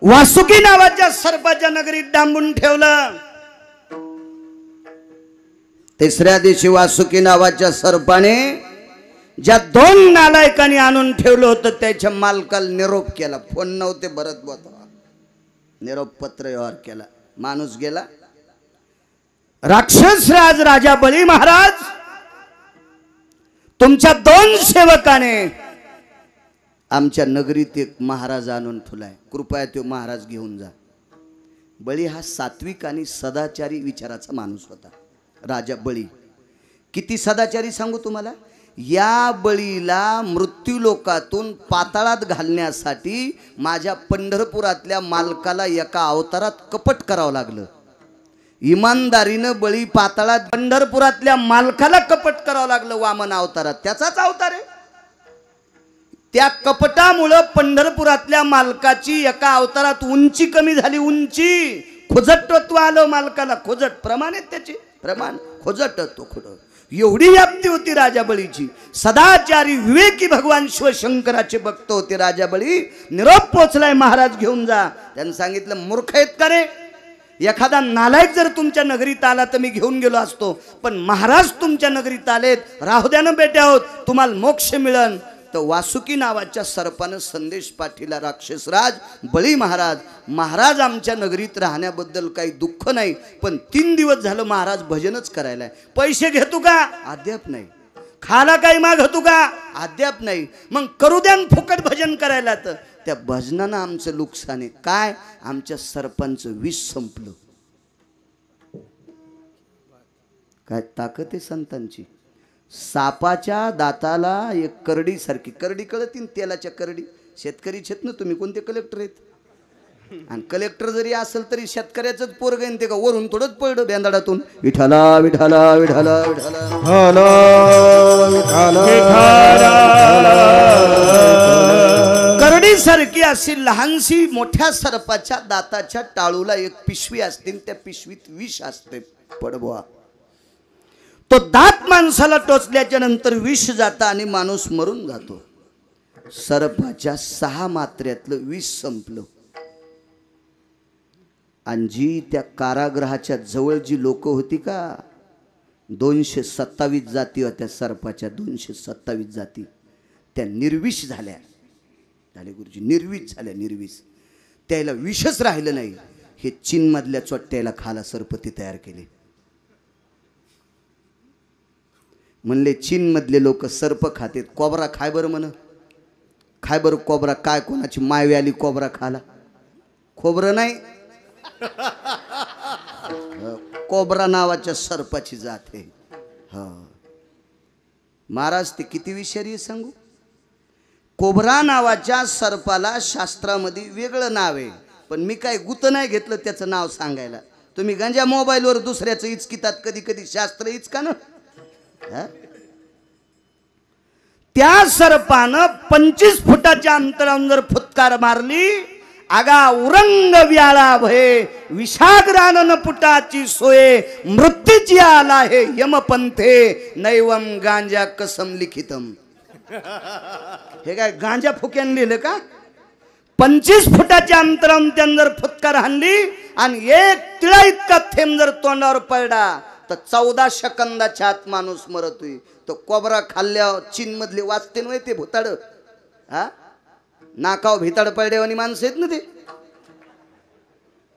वासुकी नावाच्या सर्पाच्या नगरीत डांबून ठेवलं। तिसऱ्या दिवशी वासुकी नावाच्या सर्पाने ज्या दोन नालायकांनी आणून ठेवलं होतं त्याच्या मालकाला निरोप केला। फोन नव्हते भरत बोता, निरोप पत्र व्यवहार केला। माणूस गेला। राक्षस राज राजा बळी महाराज, तुमच्या दोन सेवकाने आमच्या नगरीत एक महाराज आणून ठेवलाय, कृपया तो महाराज घेऊन जा। बळी हा सात्विक आणि सदाचारी विचाराचा माणूस होता। राजा बळी किती सदाचारी सांगू तुम्हाला। या बळीला मृत्यूलोकातून पाताळात घालण्यासाठी माझ्या पंढरपुरातल्या मालकाला एका अवतारात कपट करावं लागलं। इमानदारीनं बळी पाताळात पंढरपुरातल्या मालकाला कपट करावं लागलं वामन अवतारात, त्याचाच अवतार आहे। त्या कपटामुळे पंढरपुरातल्या मालकाची एका अवतारात उंची कमी झाली, उंची खोजटत्व आलं मालकाला। खोजट प्रमाण आहेत त्याचे, प्रमाण खोजट तो खोड एवढी व्याप्ती होती राजा बळीची। सदाचारी विवेकी भगवान शिवशंकराचे भक्त होते राजा बळी। निरोप पोचलाय, महाराज घेऊन जा। त्यांनी सांगितलं, मूर्ख आहेत का रे? एखादा नालायक जर तुमच्या नगरीत आला तर मी घेऊन गेलो असतो, पण महाराज तुमच्या नगरीत आलेत, राहू द्या ना बेटे आहोत, तुम्हाला मोक्ष मिळन। तर वासुकी नावाच्या सर्पानं संदेश पाठविला, राक्षसराज बळी महाराज, महाराज आमच्या नगरीत राहण्याबद्दल काही दुःख नाही, पण 3 दिवस झालं महाराज भजनच करायला। पैसे घेतो का? अद्याप नाही। खाला काही मागतो का? अद्याप नाही। मग करू द्या फुकट भजन करायला। तर त्या भजनानं आमचं नुकसान आहे। काय? आमच्या सरपंच विष संपलं। काय ताकद आहे संतांची। सापाच्या दाताला एक करडी सारखी, करडी कळतील तेलाच्या करडी, शेतकरी छेत ना तुम्ही, कोणते कलेक्टर आहेत? आणि कलेक्टर जरी असेल तरी शेतकऱ्याचंच पोरग आहे ते का वरून थोडंच पडलं बेंदाडातून, विठाला विठाला विठाला विठाला करडी सारखी अशी लहानशी मोठ्या सर्पाच्या दाताच्या टाळूला एक पिशवी असते, त्या पिशवीत विष असते। पडबवा तो दात माणसाला टोचल्याच्या नंतर विष जातं आणि माणूस मरून जातो। सर्पाच्या 6 मात्र्यातलं विष संपलं। आणि जी त्या कारागृहाच्या जवळ जी लोक होती का, 227 जाती होत्या सर्पाच्या, 227 जाती त्या निर्विष झाल्या। झाले गुरुजी, निर्विष झाल्या, निर्विष। त्याला विषच राहिलं नाही। हे चीनमधल्या चोट्ट्याला खाला सरपती तयार केले। म्हणले चीनमधले लोक सर्प खातेत, कोबरा खाय बरं म्हण, खाय बरं कोबरा। काय कोणाची मायवी आली कोबरा खाला? खोबरं नाही, कोबरा नावाच्या सर्पाची जात आहे। महाराज ते किती विषारी सांगू। कोबरा नावाच्या सर्पाला शास्त्रामध्ये वेगळं नाव आहे, पण मी काय गुत नाही घेतलं त्याचं नाव सांगायला। तुम्ही गंजा मोबाईलवर दुसऱ्याचं इचकितात, कधी कधी शास्त्र इचका ना। त्या सर्पानं 25 फुटाच्या अंतरावरून जर फुटकार मारली, आगा उरंग व्याळा भये विषाग्रानन पुटाची सोये मृत्यूची आला हे यमपंथे नैवम गांजा कसम लिखितम। हे काय गांजा फुक्यान लिहिलं का? 25 फुटाच्या अंतरावरून त्यानं जर फुटकार हाणली आणि 1 तिळा इतका थेंब जर तोंडावर पडला तर 14 सेकंदाच्या आत माणूस मरतोय। तो कोबरा खाल्ल्यावर चीन मधले वाचते नव्हे ते भुताड, हा नाकाव भिताड पडल्यावानी माणसं आहेत ना ते।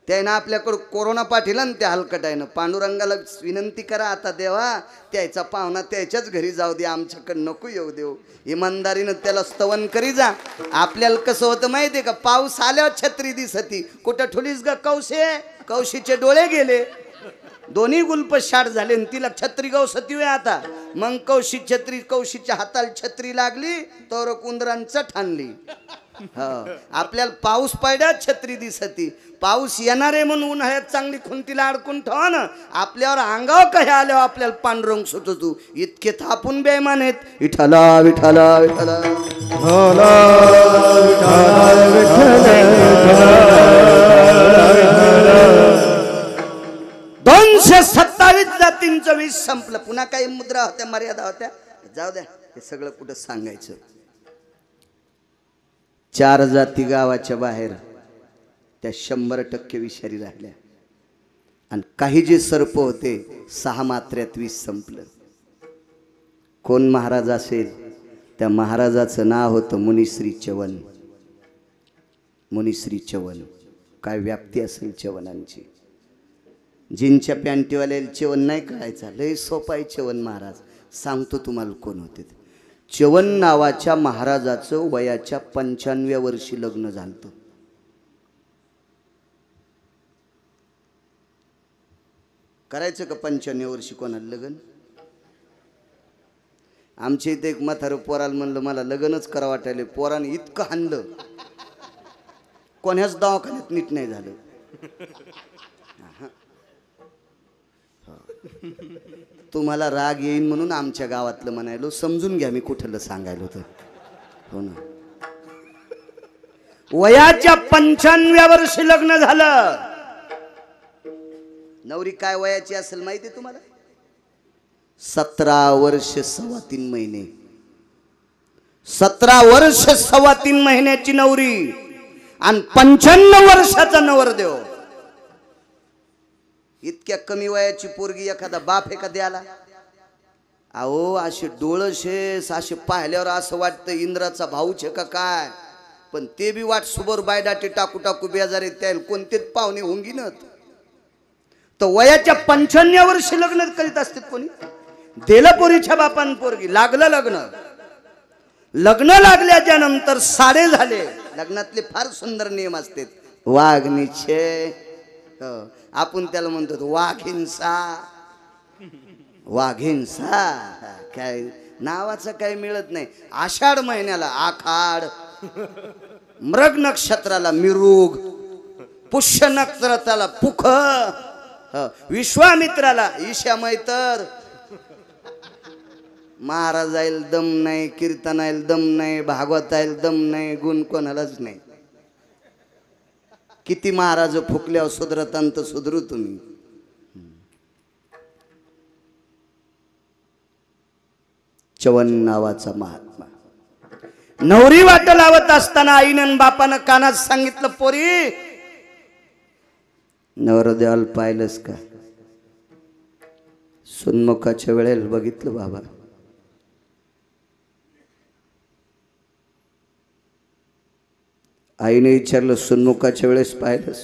त्यानं आपल्याकडं कोरोना पाठीला ना त्या हलकटायनं। पांडुरंगाला विनंती करा आता देवा, त्याचा पाहुणा त्याच्याच घरी जाऊ दे, आमच्याकडे नको येऊ देऊ। इमानदारीनं त्याला स्तवन करी जा। आपल्याला कसं होतं माहिती आहे का, पाऊस आल्यावर छत्री दिसती, कुठं ठुलीस ग कौशे, कौशीचे डोळे गेले, दोन्ही गुल्प शाट झाले, तिला छत्री गवसती वे आता। मग कौशी छत्री, कौशीच्या हाताला छत्री लागली तर कुंदरांचं ठाणली। आपल्याला पाऊस पडल्यावर छत्री दिसती, पाऊस येणार आहे म्हणून उन्हाळ्यात चांगली खुंटीला अडकून ठेवा ना। आपल्यावर अंगावर काही आल्यावर आपल्याला पांडुरंग सुटतो, इतके थापून बेमान आहेत। विठाला विठाला विठाला 227 जातींचं विष संपलं। पुन्हा काही मुद्रा होत्या, मर्यादा होत्या, जाऊ द्या, हे सगळं कुठं सांगायचं। 4 जाती गावाच्या बाहेर, त्या 100% विषारी राहिल्या आणि काही जे सर्प होते 6 मात्र्यात विष संपलं. कोण महाराज असेल? त्या महाराजाचं नाव होतं मुनिश्री चवन. मुनिश्री चवन. काय व्याप्ती असेल चवनांची. जिनच्या पॅन्टीवाल्याला चवन नाही कळायचा, लय सोपा आहे चवन महाराज. सांगतो तुम्हाला कोण होते. चवन नावाच्या महाराजाचं वयाच्या 95व्या वर्षी लग्न झालं. करायचं का 95व्या वर्षी कोणाला लग्न? आमच्या इथे एक म्हातारं पोराला म्हणलं मला लग्नच करा वाटायले. पोराने इतकं हाणलं कोण्याच दवाखान्यात नीट नाही झालं. तुम्हाला राग येईन म्हणून आमच्या गावातलं म्हणायलो, समजून घ्या मी कुठलं सांगायला होतं. हो ना. वयाच्या 95व्या वर्षी लग्न झालं. नवरी काय वयाची असेल माहिती तुम्हाला? 17 वर्ष 3.25 महिने. 17 वर्ष 3.25 महिन्याची नवरी आणि 95 वर्षाचा नवरदेव. इतक्या कमी वयाची पोरगी एखादा बाप एखाद्याला? अहो असे डोळशेस असे पाहिल्यावर असं वाटतं इंद्राचा भाऊच का काय. पण ते बी वाट सुबर बायडाटे टाकू टाकू बेजारे त्याला कोणतेच पाहुणे होंगिनत. तर वयाच्या 95व्या वर्षी लग्न करीत असतात कोणी. दिलं पोरीच्या बापान पोरगी. लागलं लग्न. लग्न लागल्याच्या नंतर साडे झाले. लग्नातले फार सुंदर नियम असतात. वाघनिचे आपण त्याला म्हणतो वाघिंसा. वाघिंसा काय नावाचं काही मिळत नाही. आषाढ महिन्याला आखाड, मृग नक्षत्राला मिरुग, पुष्य नक्षत्राला पुख, विश्वामित्राला ईशा मैतर. महाराजाईल दम नाही, कीर्तनाईल दम नाही, भागवताईल दम नाही, गुण कोणालाच नाही. किती महाराज फुकल्यावर सुधरतांत सुधरू तुम्ही. चवन नावाचा महात्मा. नवरी वाट लावत असताना आईनं बापानं कानात सांगितलं, पोरी नवरदेवाला पाहिलंस का? सुन्मुखाच्या वेळेला बघितलं बाबा. आईने विचारलं, सुन्मुखाच्या वेळेस पाहिलंस?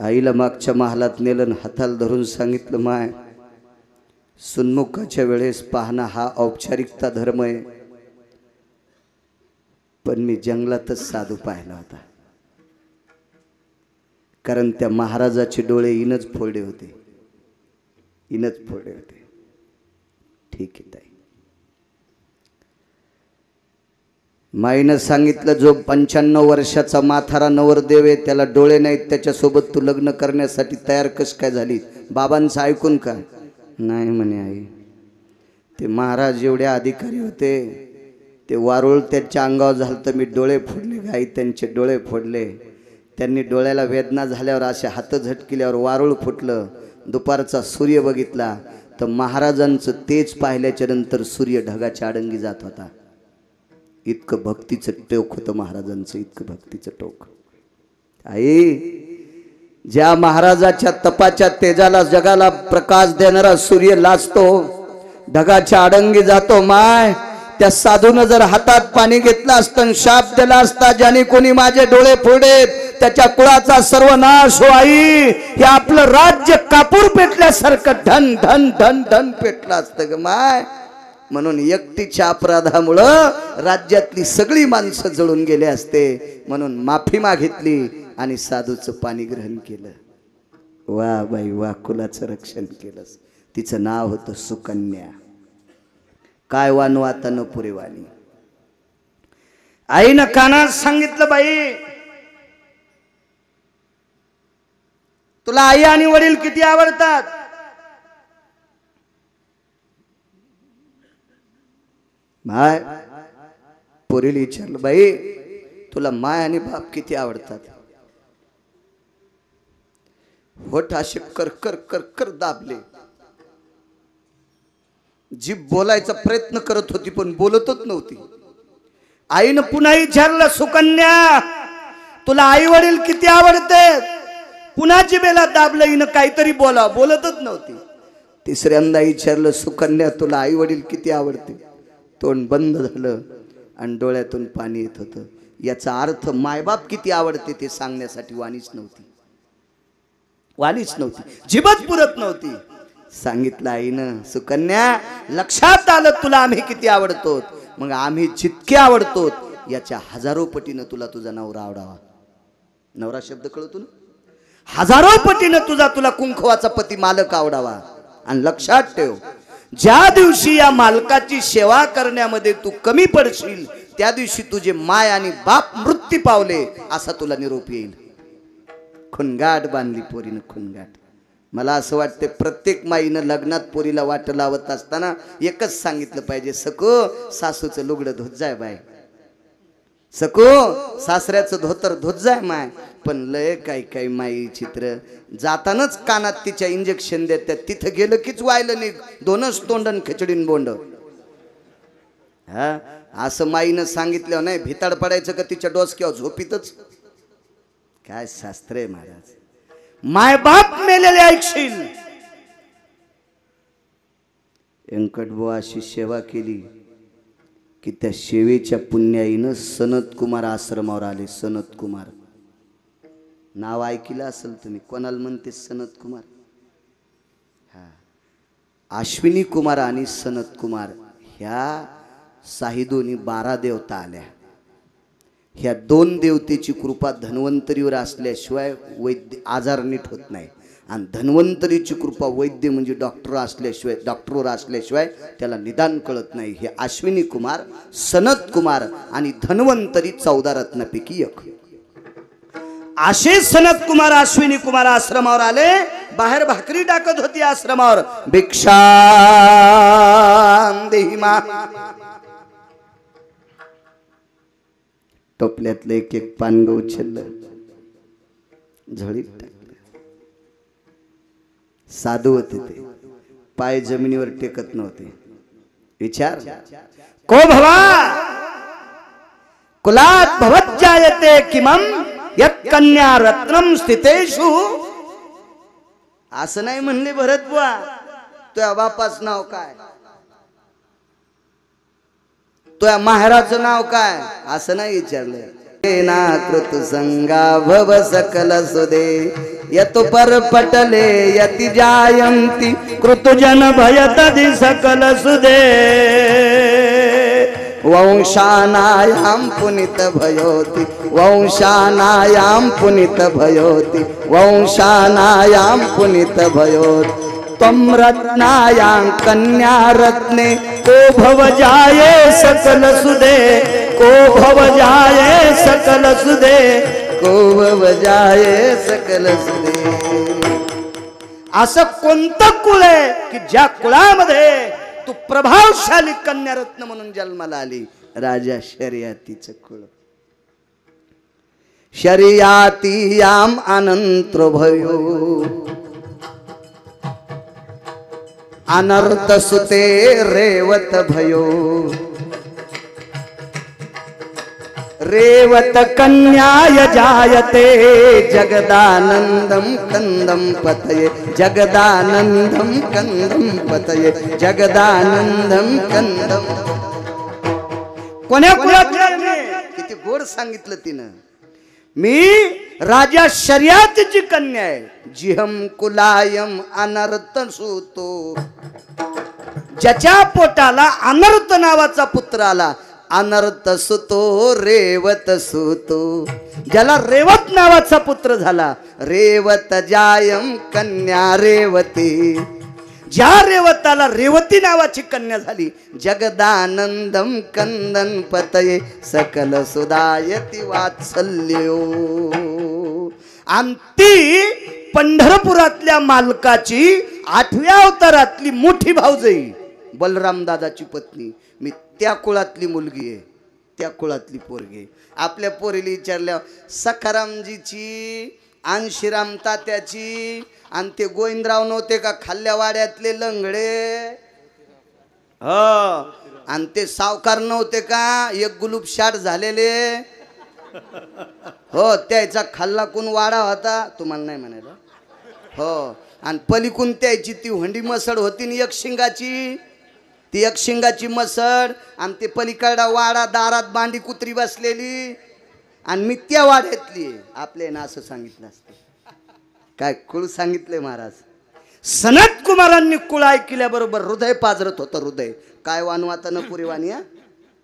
आईला मागच्या महालात नेलं, हाताला धरून सांगितलं, माय सुन्मुखाच्या वेळेस पाहणं हा औपचारिकता धर्म आहे, पण मी जंगलातच साधू पाहिला होता. कारण त्या महाराजाचे डोळे इनच फोडे होते. इनच फोडे होते. ठीक आहे ताई. माईनं सांगितलं, जो 95 वर्षाचा म्हातारा नवरदेव आहे त्याला डोळे नाहीत, त्याच्यासोबत तू लग्न करण्यासाठी तयार कस काय झाली? बाबांचं ऐकून का? नाही म्हणे आई. ते महाराज एवढे अधिकारी होते, ते वारुळ त्याच्या अंगावर झालं तर मी डोळे फोडले. गाई त्यांचे डोळे फोडले. त्यांनी डोळ्याला वेदना झाल्यावर असे हात झटकिल्यावर वारुळ फुटलं. दुपारचा सूर्य बघितला तर महाराजांचं तेज पाहिल्याच्या नंतर सूर्य ढगाच्या आडंगी जात होता. इतकं भक्तीचं टोक होतं महाराजांचं. इतकं भक्तीचं टोक. आई, ज्या महाराजाच्या तपाच्या तेजाला जगाला प्रकाश देणारा सूर्य लाजतो, ढगाच्या आडंगी जातो, माय त्या साधून जर हातात पाणी घेतलं असतं, शाप दिला असता, ज्याने कोणी माझे डोळे फोडेत त्याच्या कुळाचा सर्वनाश हो आई, हे आपलं राज्य कापूर पेटल्यासारखं धन धन धन धन पेटलं असतं ग माय. म्हणून एकटीच्या अपराधामुळं राज्यातली सगळी माणसं जळून गेले असते. म्हणून माफी मागितली आणि साधूचं पाणी ग्रहण केलं. वा बाई वा, कुलाचं रक्षण केलंस. तिचं नाव होतं सुकन्या. काय वानू आता न पुरेवाणी. आईनं कानात सांगितलं, बाई तुला आई आणि वडील किती आवडतात? माय पोरीला विचारलं, बाई तुला माय आणि बाप किती आवडतात? होठ असे कर कर कर कर दाबले. जीभ बोलायचा प्रयत्न करत होती पण बोलतच नव्हती. आईनं पुन्हा विचारलं, सुकन्या तुला आई वडील किती आवडते? पुन्हा जिभेला दाबलं हिनं काहीतरी बोलतच नव्हती. तिसऱ्यांदा विचारलं सुकन्या तुला आई वडील किती आवडते? तोंड बंद झालं आणि डोळ्यातून पाणी येत होतं. याचा अर्थ मायबाप किती आवडते ते सांगण्यासाठी वाणीच नव्हती. जिभच पुरत नव्हती. सांगितलं आईनं सुकन्या लक्षात आलं तुला आम्ही किती आवडतो. मग आम्ही जितके आवडतो याच्या हजारो पटीनं तुला तुझा नवरा आवडावा. नवरा शब्द कळतो ना? हजारो पटीनं तुला कुंकवाचा पती मालक आवडावा. आणि लक्षात ठेव ज्या दिवशी या मालकाची सेवा करण्यामध्ये तू कमी पडशील त्या दिवशी तुझे माय आणि बाप मृत्यू पावले असा तुला निरोप येईल. खुणगाट बांधली पोरीनं खुणगाट. मला असं वाटतं प्रत्येक माईनं लग्नात पोरीला वाट लावत असताना एकच सांगितलं पाहिजे सको सासूचं लुगडं धुत जाय बाय. सको सासऱ्याचं धोतर धुत जाय माय. पण लय काही माई चित्र जातानाच कानात तिच्या इंजेक्शन देतात. तिथं गेलं कीच व्हायलं नाही दोनच तोंडन खिचडीन बोंड. हा असं माईनं सांगितलं नाही भिताड पडायचं का तिच्या डोसक्यावर झोपीतच. काय शास्त्र आहे महाराज. माय बाप मेलेले ऐकशील. व्यंकटबुवा अशी सेवा केली की त्या सेवेच्या पुण्याईनं सनत कुमार आश्रमावर आले. सनत कुमार नाव ऐकलं असेल तुम्ही. कोणाला म्हणते सनत कुमार? हा अश्विनी कुमार आणि सनत कुमार ह्या साहिदोनी 12 देवता आल्या. ह्या 2 देवतेची कृपा धन्वंतरीवर असल्याशिवाय वैद्य आजार नीट होत नाही. आणि धन्वंतरीची कृपा वैद्य म्हणजे डॉक्टरवर असल्याशिवाय त्याला निदान कळत नाही. हे अश्विनी कुमार सनत कुमार आणि धन्वंतरी 14 रत्नापैकी एक. असे सनत कुमार अश्विनी कुमार आश्रमावर आले. बाहेर भाकरी टाकत होती आश्रमावर. भिक्षा देही मा. टोपल्यातलं एक पान उचललं झळीत टाकलं. साधू होते ते. पाय जमिनीवर टेकत नव्हते. विचार को भवा कुलात भवज्जायते किमम यत् कन्या रत्नम स्थितेषु. असं नाही म्हणले भरत बुवा तुझ्या बापाचं नाव काय? तुझ्या माहेराचं नाव काय? असं नाही विचारलं. ना कृत संगा भव सकल सुदे यत पर पटले यति जायंती कृतजन भयतदि सकल सुदे. वंशानायाम पुनित भयोति वंशानायाम पुनित भयोति वंशानायाम पुनित भयोति. तम रत्नायां कन्या रत्ने को भव जाये सकल सुदे को भव जाये सकल सुदे को भव जाये सकल सुदे. असं कोणतं कुळ आहे की ज्या कुळामध्ये तू प्रभावशाली कन्या रत्न म्हणून जन्माला आली? राजा शर्यतीचं कुळ. शर्यतीयाम अनंत्र भयो अनर्थ सुते रेवत भयो. रेवत कन्याय जायते जगदानंदम कंदम पतये जगदानंदम कंदम पतये जगदानंदम कंदम. कोण्या कुळातल्या? किती गोड सांगितलं तिनं. मी राजा शर्यतीची कन्या आहे. जिहम कुलायम अनर्थ सुतो. ज्याच्या पोटाला अनर्थ नावाचा पुत्र आला. अनर्थ सुतो रेवत सुतो. ज्याला रेवत नावाचा पुत्र झाला. रेवत जायम कन्या रेवती. ज्या रेवताला रेवती नावाची कन्या झाली. जगदानंदम कंदन पतये सकल सुदायती वात्सल्यो. आणि ती पंढरपुरातल्या मालकाची 8व्या अवतारातली मोठी भाऊजाई बलराम दादाची पत्नी. मी त्या कुळातली मुलगी आहे. त्या कुळातली पोरगी. आपल्या पोरीला विचारल्या सखारामजीची आणशीराम तात्याची आणि ते गोविंदराव नव्हते का खाल्ल्या वाड्यातले लंगडे. आणि ते सावकार नव्हते का एक गुलूब शाट झालेले. हो, त्याचा खाल्ला कोण वाडा होता तुम्हाला नाही म्हणायला. हो, आणि पलीकून त्याची ती हंडी मसड होती ना एक शिंगाची, ती एक शिंगाची मसड, आणि ते पलीकडा वाडा, दारात बांडी कुत्री बसलेली, आणि मी त्या वाड्यातली आपले ना असं सांगितलं असतं. काय कुळ सांगितले महाराज. सनत कुमारांनी कुळ ऐकल्याबरोबर हृदय पाजरत होतं. हृदय काय वानवाता न पुरी वाणी.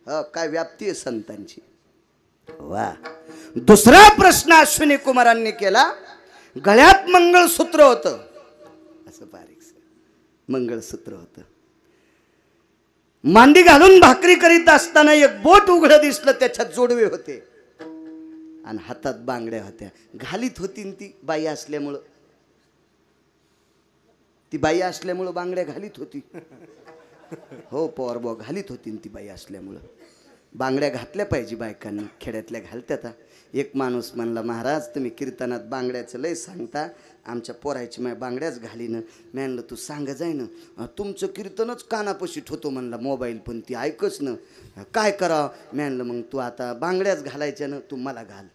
काय व्याप्ती आहे संतांची. वा. दुसरा प्रश्न अश्विनी कुमारांनी केला. गळ्यात मंगळसूत्र होतं, असं बारीक मंगळसूत्र होतं. मांडी घालून भाकरी करीत असताना एक बोट उघडं दिसलं, त्याच्यात जोडवे होते आणि हातात बांगड्या होत्या. घालीत होती ती बाई असल्यामुळं, ती बाई असल्यामुळं बांगड्या घालीत होती. हो पवार बुवा, घालीत होती ती बाई असल्यामुळं. बांगड्या घातल्या पाहिजे बायकांनी, खेड्यातल्या घालत्यात. एक माणूस म्हणला, महाराज तुम्ही कीर्तनात बांगड्याचं लय सांगता, आमच्या पोरायची माय बांगड्याच घालीनं. मी म्हणलं तू सांग जाय ना, तुमचं कीर्तनच कानापाशी ठेवतो म्हणला मोबाईल, पण ती ऐकच ना, काय करावं. मी म्हणलं मग तू आता बांगड्याच घालायच्या ना, तू मला घाल.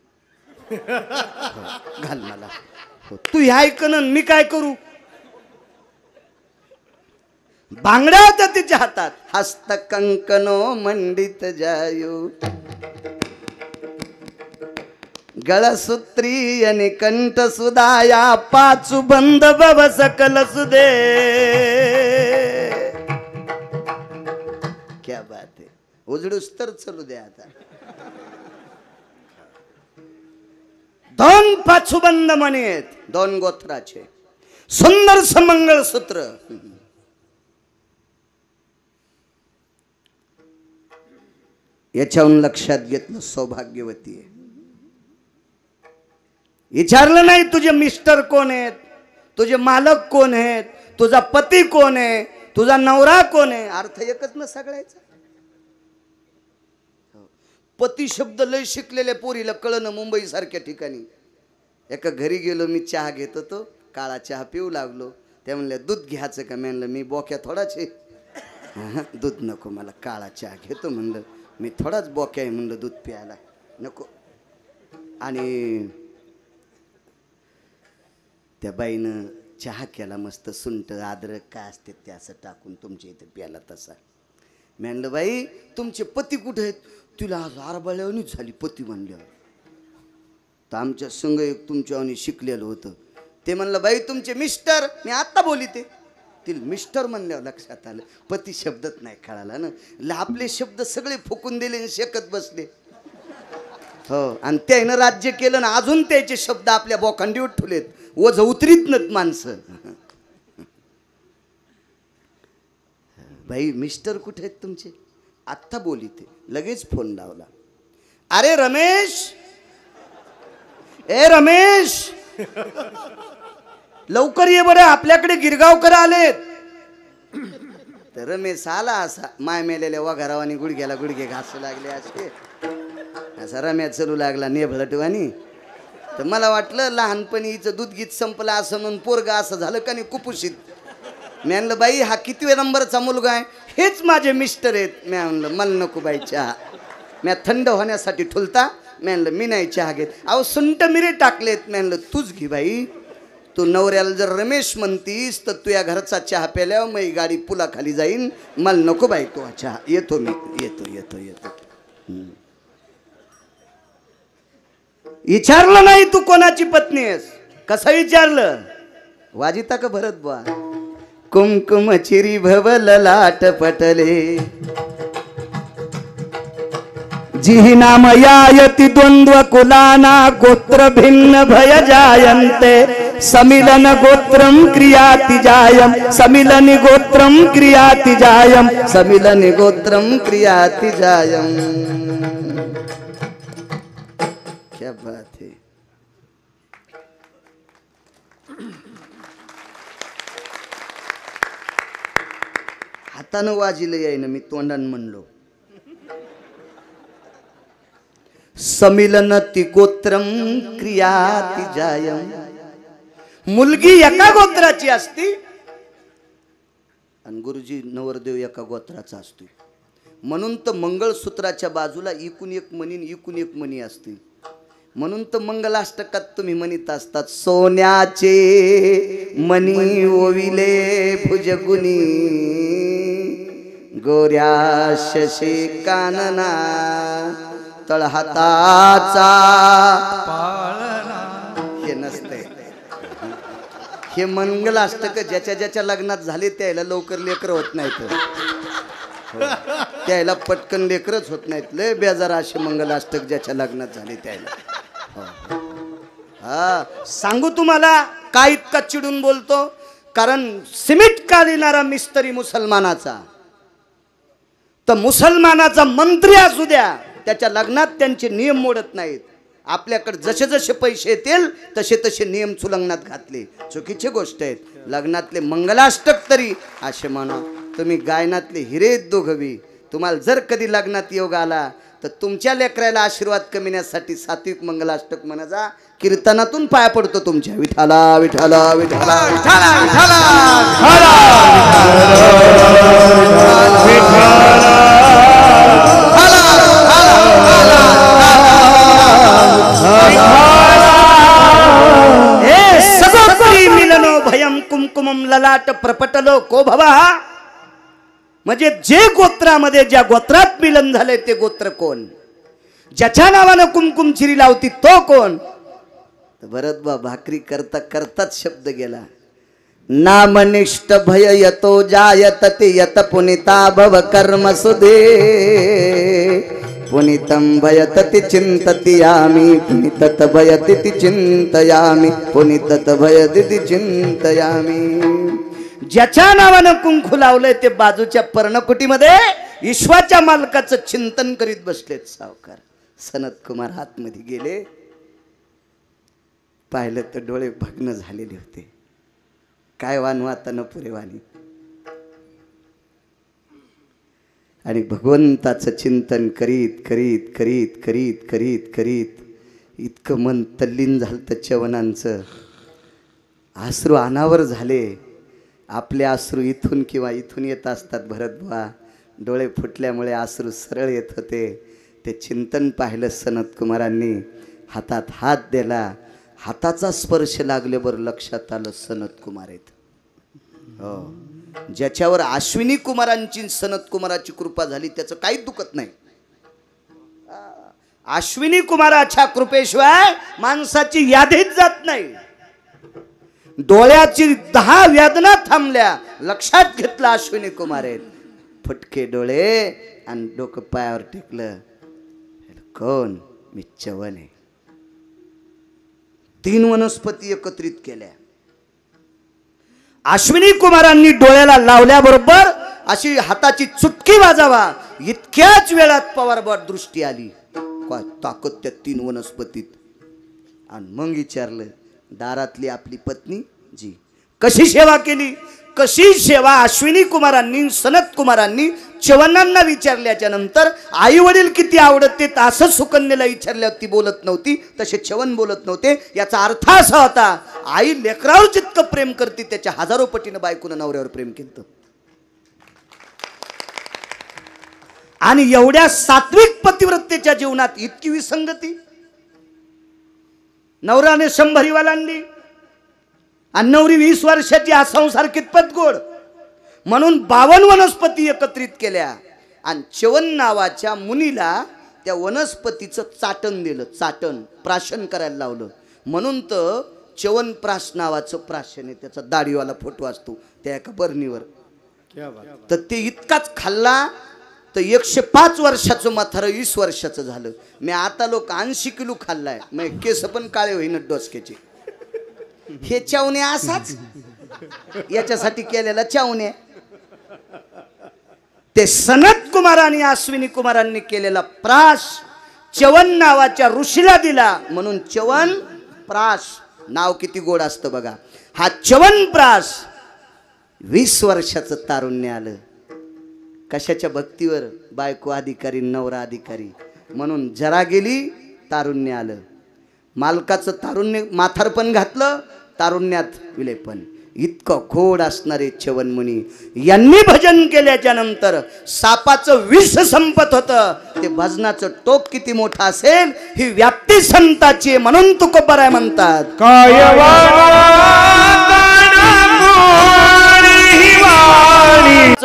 हो, घाल मला. हो, तू हे ऐक ना, मी काय करू. बांगड्या होत्या तिच्या हातात. हस्त कंकनो मंडित जायो, गळसूत्री आणि कंठ सुदाया, पाचू बंद बब सकल सुदे. क्या बात आहे. उजडूस तर चलू दे आता. दोन पाचूबंद मणी आहेत, दोन गोत्राचे, सुंदर मंगळसूत्र. याच्याहून लक्षात घेतलं सौभाग्यवती आहे. विचारलं नाही तुझे मिस्टर कोण आहेत, तुझे मालक कोण आहेत, तुझा पती कोण आहे, तुझा नवरा कोण आहे. अर्थ एकच ना सगळ्याचा. पती शब्द लय शिकलेल्या पोरीला कळणं मुंबई सारख्या ठिकाणी. एका घरी गेलो, मी चहा घेत होतो, काळा चहा पिऊ लागलो. त्या म्हणल्या दूध घ्यायचं का. म्हणलं मी बोक्या थोडाच आहे, दूध नको मला, काळा चहा घेतो म्हणलं. मी थोडाच बोक्या आहे म्हणलं, दूध प्यायला नको. आणि त्या बाईनं चहा केला मस्त, सुंठ अद्रक काय असते ते असं टाकून तुमच्या इथे प्याला तसा. मी म्हणलं बाई तुमचे पती कुठे आहेत. तिला आज आरबाळ्यावणीच झाली पती म्हणल्यावर. तर आमच्या संघ एक तुमच्यावानी शिकलेलं होतं. ते म्हणलं बाई तुमचे मिस्टर. मी आत्ता बोलिते. तिला मिस्टर म्हणल्यावर लक्षात आलं, पती शब्दच नाही कळाला ना. आपले शब्द सगळे फुकून दिले, शेकत बसले. हो, आणि त्यानं राज्य केलं ना, अजून त्याचे शब्द आपल्या बोकांडीवर ठेवलेत. ओझ उतरीत नाहीत माणसं. बाई मिस्टर कुठे आहेत तुमचे. आत्ता बोलिते. लगेच फोन लावला. अरे रमेश, ए रमेश, लवकर ये बरं, आपल्याकडे गिरगावकर आलेत. तर रमेश आला असा माय मेलेल्या वघारावानी, गुडघ्याला गुडघे घासू लागले असे. असा रम्या चलू लागला नेभळटवानी. तर मला वाटलं लहानपणी हिचं दूध गीत संपलं असं म्हणून पोरगा असं झालं का नाही कुपोषित. मी म्हणलं बाई हा किती नंबरचा मुलगा आहे. हेच माझे मिस्टर आहेत. मी म्हणलं मला नको बाई चहा, मी थंड होण्यासाठी ठुलता. मी म्हणलं मी नाही चहा घेत. अहो सुंट मिरे टाकलेत. मी म्हणलं तूच घे बाई, तू नवऱ्याला जर रमेश म्हणतीस तर तू या घरचा चहा प्याल्यावर मग गाडी पुलाखाली जाईन. मला नको बाई तो चहा. येतो मी, येतो येतो येतो. विचारलं नाही तू कोणाची पत्नी आहेस. कसं विचारलं. वाजिता का भरत बुवा. कुमकुम चिरी भवल लाट पटले, जी नाम यायति द्वंद्व कुलाना, गोत्र भिन्न भय जायन्ते, समिलन गोत्रम क्रियाति जायम, समिलन गोत्रम क्रियाति जायम, समिलन गोत्रम क्रियाति जायम. क्या बात है. हातानं वाजिलं यायनं, मी तोंडानं म्हणलो. समिलनति गोत्रम क्रियाति जायम. मुलगी एका गोत्राची असती आणि गुरुजी नवरदेव एका गोत्राचा असतो. म्हणून तर मंगळसूत्राच्या बाजूला इकून एक मणी इकून एक मणी असते. म्हणून तर मंगलाष्टकात तुम्ही म्हणत असतात, सोन्याचे मणी ओविले भुजगुनी, गोऱ्या शशी कानना तळहाताचा पाळणा. हे नसते, हे मंगलाष्टक ज्याच्या ज्याच्या लग्नात झाले त्याला लवकर लेकर होत नाहीत, त्याला पटकन लेकरच होत नाहीत. लय बेजार असे मंगलाष्टक ज्याच्या लग्नात झाले त्याला. हा सांगू तुम्हाला काय इतका चिडून बोलतो, कारण सिमेंट काढणारा मिस्त्री मुसलमानाचा, तर मुसलमानाचा मंत्री असू द्या, त्याच्या लग्नात त्यांचे नियम मोडत नाहीत. आपल्याकडे जसे जसे पैसे येतील तसे तसे नियम सुलंगनात घातले, चुकीची गोष्ट आहे. लग्नातले मंगलाष्टक तरी असे म्हणा. तुम्ही गायनातले हिरे दोघवी, तुम्हाला जर कधी लग्नात योग आला तर तुमच्या लेकराला आशीर्वाद कमिण्यासाठी सात्विक मंगलाष्टक म्हणायचा. कीर्तनातून पाया पडतो तुमच्या. विठाला विठाला विठाला विठाला मिलनो भयम कुमकुमम ललाट प्रपटलो को भवा. म्हणजे जे गोत्रामध्ये ज्या गोत्रात मिलन झाले ते गोत्र कोण, ज्याच्या नावानं कुमकुम चिरी लावती तो कोण. भरतबा भाकरी करता करताच शब्द गेला. नामनिष्ठ भय यतो जायत ते यत पुनिता भव कर्म सुदे, पुनितं भयतति चिंतयामि पुनितत भयति चिंतयामि पुनितत भयति चिंतयामि. ज्याच्या नावानं कुंकू लावलंय ते बाजूच्या पर्णकुटीमध्ये ईश्वाच्या मालकाचं चिंतन करीत बसलेत सावकार. सनत कुमार आतमध्ये गेले, पाहिलं तर डोळे भग्न झालेले होते. काय वानवाता न पुरे वाणी. आणि भगवंताचं चिंतन करीत करीत करीत करीत करीत करीत इतकं मन तल्लीन झालं चवनांचं. अश्रू अनावर झाले. आपले अश्रू इथून किंवा इथून येत असतात भरतबुवा, डोळे फुटल्यामुळे अश्रू सरळ येत होते. ते चिंतन पाहिलं सनत कुमारांनी, हातात हात दिला. हाताचा स्पर्श लागल्यावर लक्षात आलं सनत कुमार आहेत. हो, ज्याच्यावर अश्विनी कुमारांची सनत कुमाराची कृपा झाली त्याचं काहीच दुखत नाही. अश्विनी कुमाराच्या कृपेशिवाय माणसाची यादीच जात नाही. डोळ्याची 10 वेदना थांबल्या, लक्षात घेतलं अश्विनी कुमार आहेत. फटके डोळे आणि डोकं पायावर टेकलं. कोण? मी चवन आहे. 3 वनस्पती एकत्रित केल्या. अश्विनी कुमारांनी डोळ्याला लावल्याबरोबर अशी हाताची चुटकी वाजावा इतक्याच वेळात पवारबाद दृष्टी आली. काय ताकद त्या 3 वनस्पतीत. आणि मग विचारलं, दारातली आपली पत्नी जी कशी सेवा केली, कशी सेवा अश्विनी कुमारांनी सनत कुमारांनी चवनांना विचारल्याच्या नंतर आई वडील किती आवडते असं सुकन्याला विचारल्यावर ती बोलत नव्हती, तसे चवन बोलत नव्हते. याचा अर्थ असा होता, आई लेकरावर जितकं प्रेम करते त्याच्या हजारो पटीनं बायकोनं नवऱ्यावर प्रेम केलं. आणि एवढ्या सात्विक पतिव्रतेच्या जीवनात इतकी विसंगती. नवराने 100 वालांनी आणि नवरी 20 वर्षाची. हा संसार कितपत गोड. म्हणून 52 वनस्पती एकत्रित केल्या आणि चवन नावाच्या मुनीला त्या वनस्पतीचं चाटण दिलं. चाटण प्राशन करायला लावलं. म्हणून तर चवन प्राश नावाचं प्राशन आहे. त्याचा दाढीवाला फोटो असतो त्या एका बरणीवर. तर ते इतकाच खाल्ला तर 105 वर्षाचं म्हातारं 20 वर्षाचं झालं. मी आता लोक 80 किलो खाल्लाय, मग केस पण काळे होईन डोसक्याचे. हे चावणे असाच याच्यासाठी केलेला चावणे. ते सनत कुमारांनी अश्विनी कुमारांनी केलेला प्राश चवन नावाच्या ऋषीला दिला. म्हणून चवन प्राश नाव किती गोड असतं बघा. हा चवन प्राश 20 वर्षाचं तारुण्य आलं. कशाच्या भक्तीवर? बायको अधिकारी, नवरा अधिकारी. म्हणून जरा गेली, तारुण्य आलं. मालकाचं तारुण्य म्हातारपण घातलं, तारुण्यात विलेपण. इतकं खोड असणारे च्यवनमुनी यांनी भजन केल्याच्या नंतर सापाचं विष संपत होतं. ते भजनाचं टोक किती मोठं असेल ही व्याप्ती संताची म्हणून तुकोबाराय म्हणतात.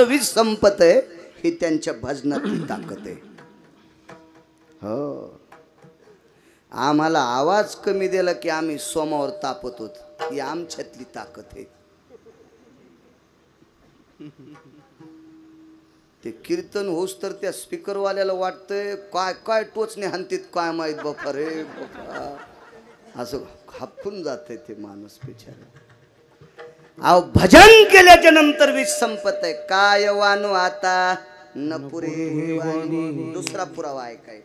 विष संपत आहे ही त्यांच्या भजनातली ताकद आहे. हो, आम्हाला आवाज कमी दिला की आम्ही सोमावर तापत होत. ही आमच्यातली ताकद आहे. ते कीर्तन होस तर त्या स्पीकरवाल्याला वाटतंय काय काय टोचणे हानतीत काय माहीत बापा रे बापा, असं हापून जाते ते माणूस बिचारा. अहो भजन केल्याच्या नंतर वीज संपत आहे. काय वानू आता नपुरे वाणी. दुसरा पुरावा आहे काय,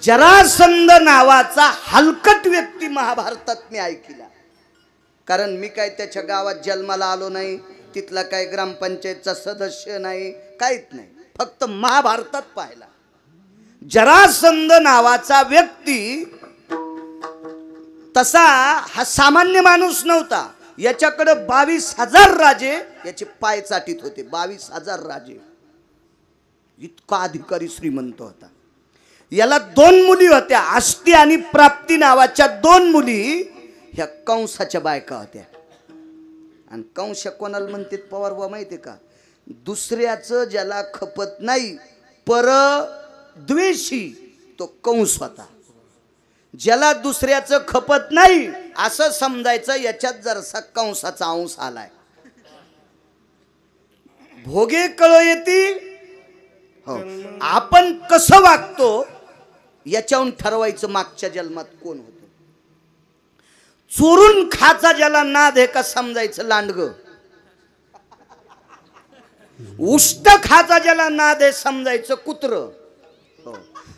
जरासंध नावाचा हलकट व्यक्ती महाभारतात मी ऐकला. कारण मी काय त्याच्या गावात जन्माला आलो नाही, तिथला काय ग्रामपंचायतचा सदस्य नाही, काहीच नाही, फक्त महाभारतात पाहिला. जरासंध नावाचा व्यक्ती तसा हा सामान्य माणूस नव्हता. याच्याकडे 22,000 राजे याचे पाय चाटीत होते. 22,000 राजे, इतका अधिकारी श्रीमंत होता. याला 2 मुली होत्या, आष्टी आणि प्राप्ती नावाच्या 2 मुली. ह्या कंसाच्या बायका होत्या. आणि कंस कोणाला म्हणते पवार बा माहिती का? दुसऱ्याचं ज्याला खपत नाही पर द्वेषी तो कंस होता. ज्याला दुसऱ्याचं खपत नाही असं समजायचं याच्यात जरसा कंसाचा अंश आलाय. भोगे कळ येती. हो, आपण कसं वागतो याच्याहून ठरवायचं मागच्या जन्मात कोण होतं. चोरून खाचा ज्याला नाद आहे का समजायचं लांडग. उष्ट खाचा ज्याला नाद आहे समजायचं कुत्र. हो,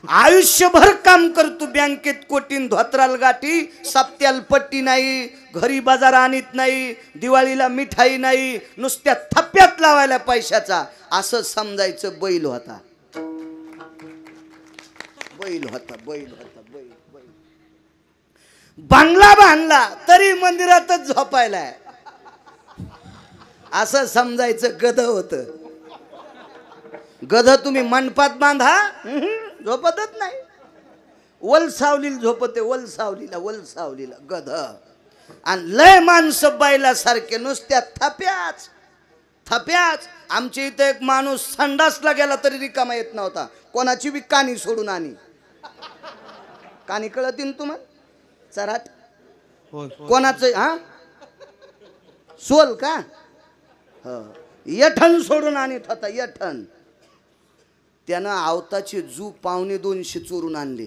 आयुष्यभर काम करतो, बँकेत कोटीन धोत्राल गाठी, सप्त्याल पट्टी नाही, घरी बाजार आणत नाही, दिवाळीला मिठाई नाही, नुसत्या थप्प्यात लावायला पैशाचा, असं समजायचं बैल होता. बैल होता, बैल होता, बैल बैल. बांगला बांधला तरी मंदिरातच झोपायलाय असं समजायचं गध होतं. गध तुम्ही मंडपात बांधा, झोपतच नाही. वल सावलीला झोपते, वल सावलीला, वल सावलीला गध. आणि लय माणसं बैलासारखे नुसत्या थप्याच थप्याच. आमच्या इथं एक माणूस संडासला गेला तरी रिकामा येत नव्हता. कोणाची बी कानी सोडून आणि कानी कळतील तुम्हाला चराट कोणाचं हा सोल का यठण सोडून आणत होता. यठण त्यानं आवताचे जू 250 चोरून आणले.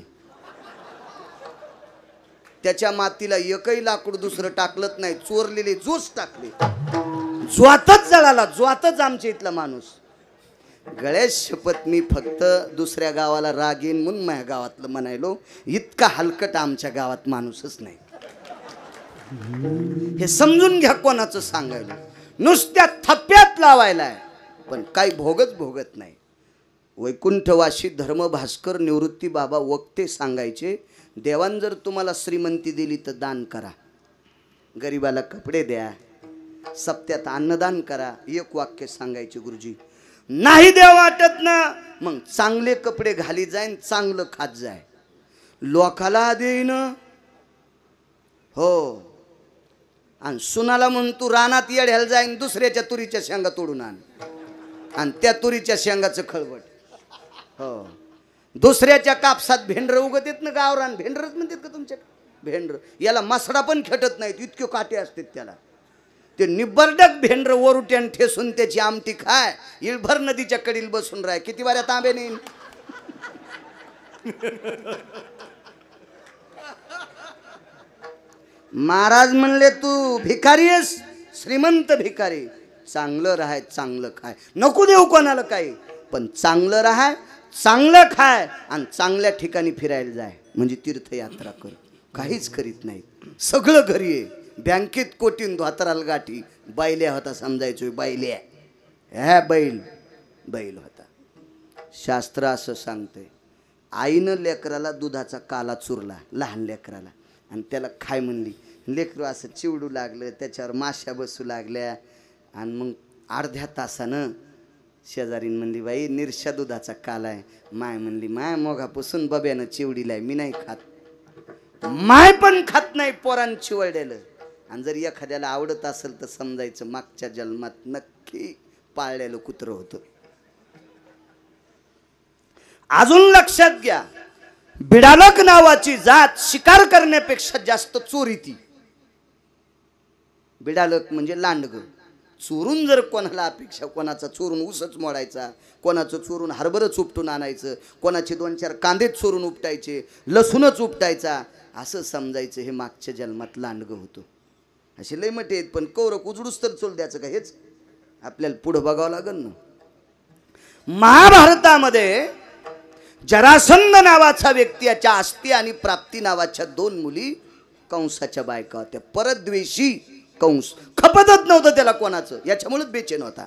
त्याच्या मातीला एकही लाकूड दुसरं टाकलंच नाही, चोरलेले जूच टाकले. ज्वातच जळाला, ज्वातच आमच्या इथला माणूस. गळ्यात शपथ मी फक्त दुसऱ्या गावाला राग येईन म्हणून माझ्या गावातलं म्हणायलो. इतका हलकट आमच्या गावात माणूसच नाही. हे समजून घ्या कोणाचं सांगायला. नुसत्या थप्प्यात लावायलाय पण काही भोगत भोगत नाही. वैकुंठवासी धर्मभास्कर निवृत्ती बाबा वक्ते सांगायचे, देवान जर तुम्हाला श्रीमंती दिली तर दान करा, गरीबाला कपडे द्या, सप्त्यात अन्नदान करा. एक वाक्य सांगायचे गुरुजी. नाही देव वाटत ना मग चांगले कपडे घाली जाईन, चांगलं खात जाय, लोकाला देईन. हो, आणि सुनाला म्हणून तू रानात येड्याला जाईन, दुसऱ्याच्या तुरीच्या शेंगा तोडून आण आणि त्या तुरीच्या शेंगाचं खळबट. हो, दुसऱ्याच्या कापसात भेंडर उगत येत ना, गावरान भेंडरच म्हणतात का तुमच्या? भेंडर याला मसडा पण खेटत नाहीत, इतके काटे असतात त्याला. ते निबरडक भेंडर वरुट्यान ठेसून त्याची आमटी खाय, इळभर नदीच्या कडील बसून राय, किती वाऱ्या तांबे नेईन. महाराज म्हणले तू भिकारी आहेस, श्रीमंत भिकारी. चांगलं राहाय, चांगलं खाय, नको देऊ कोणाला काही, पण चांगलं राहाय, चांगलं खाय आणि चांगल्या ठिकाणी फिरायला जाय. म्हणजे तीर्थयात्रा कर. काहीच करीत नाही, सगळं घरी आहे. बँकेत कोटीन धोतराल गाठी, बैल्या होता समजायचो. बैल्या ह्या बैल बैल होता. शास्त्र असं सांगतंय, आईनं लेकराला दुधाचा काला चुरला लहान लेकराला आणि त्याला खाय म्हणली. लेकरू असं चिवडू लागलं, त्याच्यावर माश्या बसू लागल्या. आणि मग अर्ध्या तासानं शेजारीन म्हणली, बाई निरशा दुधाचा काला आहे. माय म्हणली, माय मोघापासून बब्यानं चिवडीलाय, मी नाही खात. माय पण खात नाही पोरान चिवडलेलं. आणि जर एखाद्याला आवडत असेल तर समजायचं मागच्या जन्मात नक्की पाळलेलं कुत्रं होतं. अजून लक्षात घ्या, बिडालक नावाची जात शिकार करण्यापेक्षा जास्त चोरी ती. बिडालक म्हणजे लांडग. चोरून जर कोणाला अपेक्षा, कोणाचा चोरून ऊसच मोडायचा, कोणाचं चोरून हरभरच उपटून आणायचं, कोणाचे 2-4 कांदेच चोरून उपटायचे, लसूणच उपटायचा, असं समजायचं हे मागच्या जन्मात लांडग होतं. असे लय मटे आहेत, पण कौरक उजडूच तर चोल द्यायचं का, हेच आपल्याला पुढं बघावं लागेल ना. महाभारतामध्ये जरासंध नावाचा व्यक्ती, याच्या आस्ती आणि प्राप्ती नावाच्या 2 मुली कंसाच्या बायका होत्या. परद्वेषी कंस, खपतच नव्हतं त्याला कोणाचं, याच्यामुळेच बेचैन होता.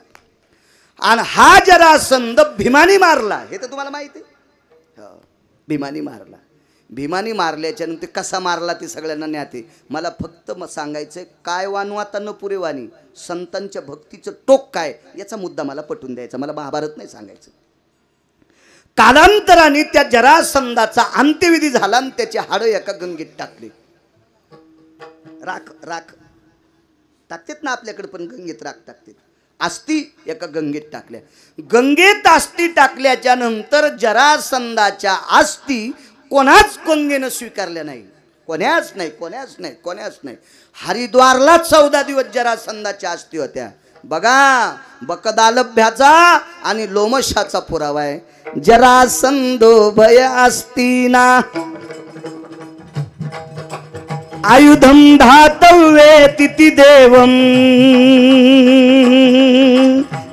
आणि हा जरासंध भीमानी मारला, हे तर तुम्हाला माहिती आहे. भीमानी मारला. भीमानी मारल्याच्या नंतर कसा मारला ते सगळ्यांना ज्ञाते. मला फक्त सांगायचंय, काय वानू आता न पुरे वाणी, संतांच्या भक्तीचं टोक काय, याचा मुद्दा मला पटवून द्यायचा. मला महाभारत नाही सांगायचं. कालांतराने त्या जरासंधाचा अंत्यविधी झाला आणि त्याचे हाडं एका गंगेत टाकले. राख राख टाकतात ना आपल्याकडे, पण गंगेत राख टाकतात. आस्ती एका गंगेत टाकल्या. गंगेत आस्ती टाकल्याच्या नंतर जरासंधाच्या आस्ती कोणाच गंगेनं स्वीकारल्या नाही. कोण्याच नाही, कोण्याच नाही, कोण्याच नाही. हरिद्वारला 14 दिवस जरासंधाच्या आस्ती होत्या. बघा, बकदालभ्याचा आणि लोमशाचा पुरावा आहे. जरासंधो भय अस्तीना आयुधम धातव्ये तिथि देवम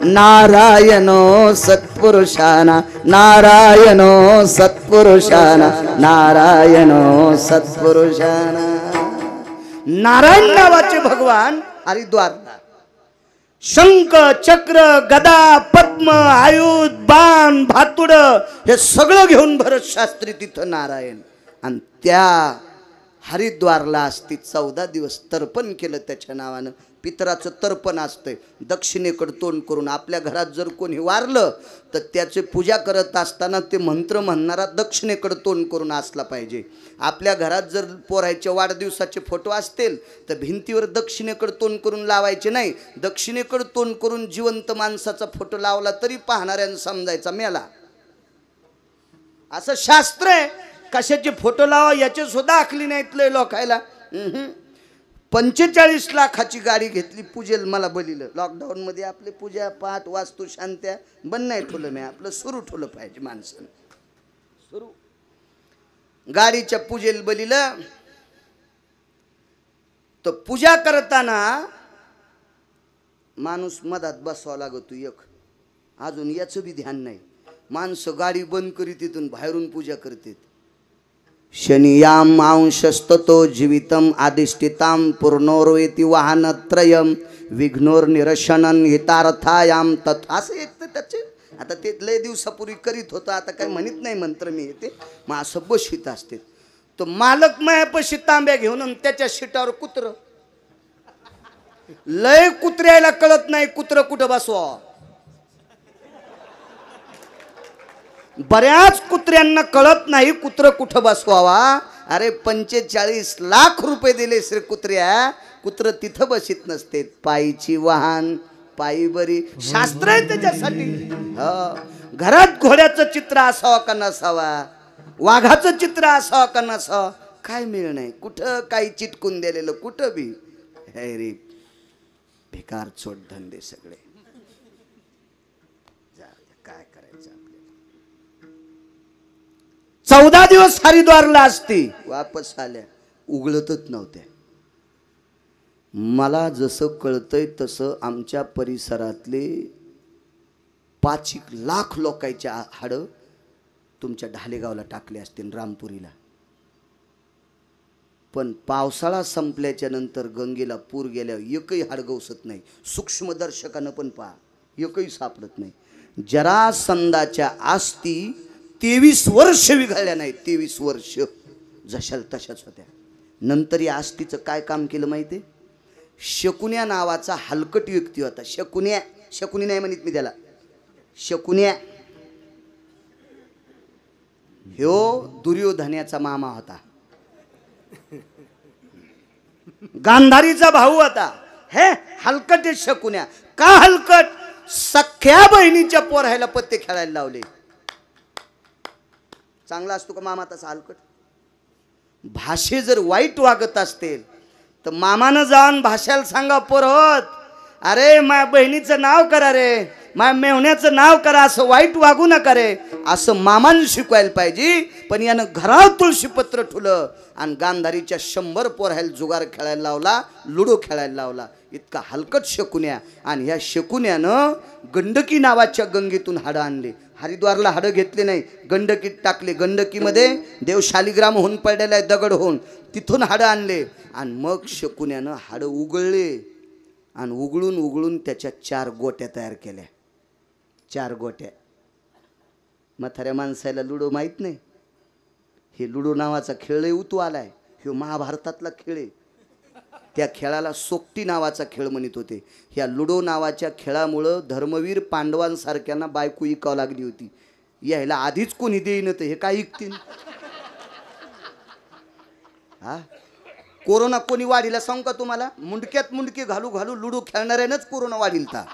नारायणो सत्पुरुषाना नारायणो सत्पुरुषाना नारायणो सत्पुरुषाना. नारायण नावाचे भगवान हरिद्वारला शंख, चक्र, गदा, पद्म, आयुध, बाण, भातुड हे सगळं घेऊन भरत शास्त्री तिथं नारायण. आणि त्या हरिद्वारला असती 14 दिवस तर्पण केलं त्याच्या नावानं. पितराचं तर्पण असतंय. दक्षिणेकडे तोंड करून. आपल्या घरात जर कोणी वारलं तर त्याची पूजा करत असताना ते मंत्र म्हणणारा दक्षिणेकडे तोंड करून असला पाहिजे. आपल्या घरात जर पोरायच्या वाढदिवसाचे फोटो असतील तर भिंतीवर दक्षिणेकडे तोंड करून लावायचे नाही. दक्षिणेकडे तोंड करून जिवंत माणसाचा फोटो लावला तरी पाहणाऱ्यानं समजायचा मेला. असं शास्त्र आहे. कशाचे फोटो लावा याचे सुद्धा आखली नाहीत लय लोकायला. 45 लाखाची गाडी घेतली पूजेल मला बलिलं. लॉकडाऊनमध्ये आपले पूजा पाठ वास्तू शांत्या बंद नाही ठेवलं मी. आपलं सुरू ठेवलं पाहिजे माणसानं. सुरू गाडीच्या पूजेल बलिलं. तर पूजा करताना माणूस मधात बसवा लागतो एक. अजून याचं बी ध्यान नाही. माणसं गाडी बंद करीत तिथून बाहेरून पूजा करतात. शनियाम अंशस्ततो जीवितम आदिष्टिताम पूर्णोरोयती वाहनत्रयम विघ्नोर निरशनन हितार्थायाम तत्. असं एक तर त्याचे आता ते लय दिवसापूर्वी करीत होतं. आता काही म्हणत नाही मंत्र मी येते मग असं बशीत असते. तो मालक मायापाशी तांब्या घेऊन आणि त्याच्या शिटावर कुत्र. लय कुत्र्याला कळत नाही कुत्र कुठं बसवा. बऱ्याच कुत्र्यांना कळत नाही कुत्र कुठं बसवावा. अरे 45 लाख रुपये दिले श्री कुत्र्या, कुत्र तिथं बसित नसते. पायीची वाहन पायी बरी शास्त्र आहे त्याच्यासाठी. घरात घोड्याचं चित्र असावं का नसावा, वाघाचं चित्र असावं का नसावं, काय मिळ नाही. कुठं काही चिटकून दिलेलं कुठं बी. हे रे बेकार चोट धंदे सगळे. काय करायचं आपल्याला. 14 दिवस हरिद्वारला असती. वापस आल्या उघडतच नव्हत्या. मला जसं कळतंय तसं आमच्या परिसरातले 5 लाख लोकांच्या हाडं तुमच्या ढालेगावला टाकले असतील, रामपुरीला. पण पावसाळा संपल्याच्या नंतर गंगेला पूर गेल्यावर एकही हाड गवसत नाही. सूक्ष्मदर्शकानं पण पहा, एकही सापडत नाही. जरासंधाच्या आस्ती 23 वर्ष विघळल्या नाही. 23 वर्ष जशाल तशाच होत्या. नंतर या आस्तीचं काय काम केलं माहिती आहे? शकुन्या नावाचा हलकट व्यक्ती होता. शकुनी नाही म्हणत मी त्याला, शकुन्या. ह्यो दुर्योधनाचा मामा होता, गांधारीचा भाऊ होता. हे हलकट आहे शकुन्या. का हलकट? सख्या बहिणीच्या पोरायला पत्ते खेळायला लावले. चांगला असतो का मामा तसा हलकट? भाषे जर वाईट वागत असतील तर मामानं जाऊन भाषाला सांगा, पोरहोत अरे माझ्या बहिणीचं नाव करा रे, माझ्या मेहुण्याचं नाव करा, असं वाईट वागू नका रे, असं मामानं शिकवायला पाहिजे. पण यानं घरात तुळशीपत्र ठुलं आणि गांधारीच्या 100 पोरायला जुगार खेळायला लावला, लुडो खेळायला लावला. इतका हलकट शकुन्या. आणि ह्या शकुन्यानं गंडकी नावाच्या गंगेतून हाडं आणले. हरिद्वारला हाडं घेतले नाही, गंडकीत टाकले. गंडकीमध्ये देव शालिग्राम होऊन पडलेला आहे, दगड होऊन, तिथून हाडं आणले. आणि मग शकुन्यानं हाडं उघळले आणि उघळून उघळून त्याच्या 4 गोट्या तयार केल्या. 4 गोट्या. म्हाताऱ्या माणसाला लुडो माहीत नाही. हे लुडो नावाचा खेळ लय उतू आलाय. हे महाभारतातला खेळ आहे. त्या खेळाला सोक्ती नावाचा खेळ म्हणत होते. ह्या लुडो नावाच्या खेळामुळं धर्मवीर पांडवांसारख्यांना बायको इकावं लागली होती. यायला आधीच कोणी देईन तर हे काय ऐकतील? हा, कोरोना कोणी वाढीला सांगू का तुम्हाला? मुंडक्यात मुंडके घालू घालू लुडो खेळणाऱ्यानंच कोरोना वाढील ता.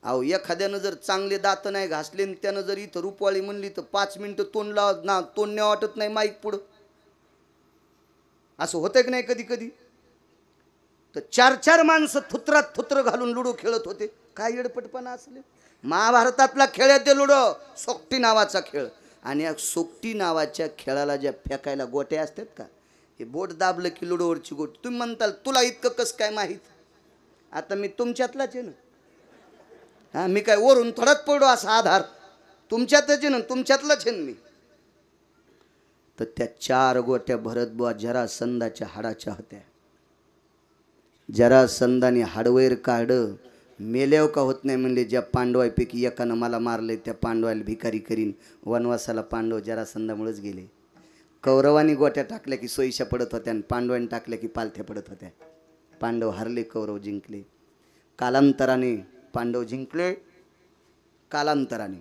अहो, एखाद्यानं जर चांगले दात नाही घासले आणि त्यानं जर इथं रूपवाळी म्हणली तर 5 मिनिटं तोंड नाही वाटत नाही माईक पुढं. असं होतंय की नाही कधी कधी? तर 4 माणसं थुत्रात थुत्र घालून लुडो खेळत होते. काय येडपटपणा असले. महाभारतातला खेळ आहे ते लुडो, सोक्ती नावाचा खेळ. आणि या सोक्ती नावाच्या खेळाला ज्या फेकायला गोट्या असतात का, हे बोट दाबलं की लुडोवरची गोटी. तुम्ही म्हणताल तुला इतकं कसं काय माहीत? आता मी तुमच्यातलाच आहे ना. हां, मी काय वरून थोडाच पडलो असा आधार? तुमच्यातच आहे ना, तुमच्यातलाच आहे मी. तर त्या 4 गोट्या भरत बुवा जरासंधाच्या हाडाच्या होत्या. जरासंधाने हाडवैर काढलं. मेल्याव का होत नाही म्हणले, ज्या पांडवांपैकी एकानं मला मारले त्या पांडवाला भिकारी करीन. वनवासाला पांडव जरासंधामुळेच गेले. कौरवानी गोट्या टाकल्या की सोयीशा पडत होत्या आणि पांडवांनी टाकल्या की पालथ्या पडत होत्या. पांडव हरले, कौरव जिंकले. कालांतराने पांडव जिंकले. कालांतराने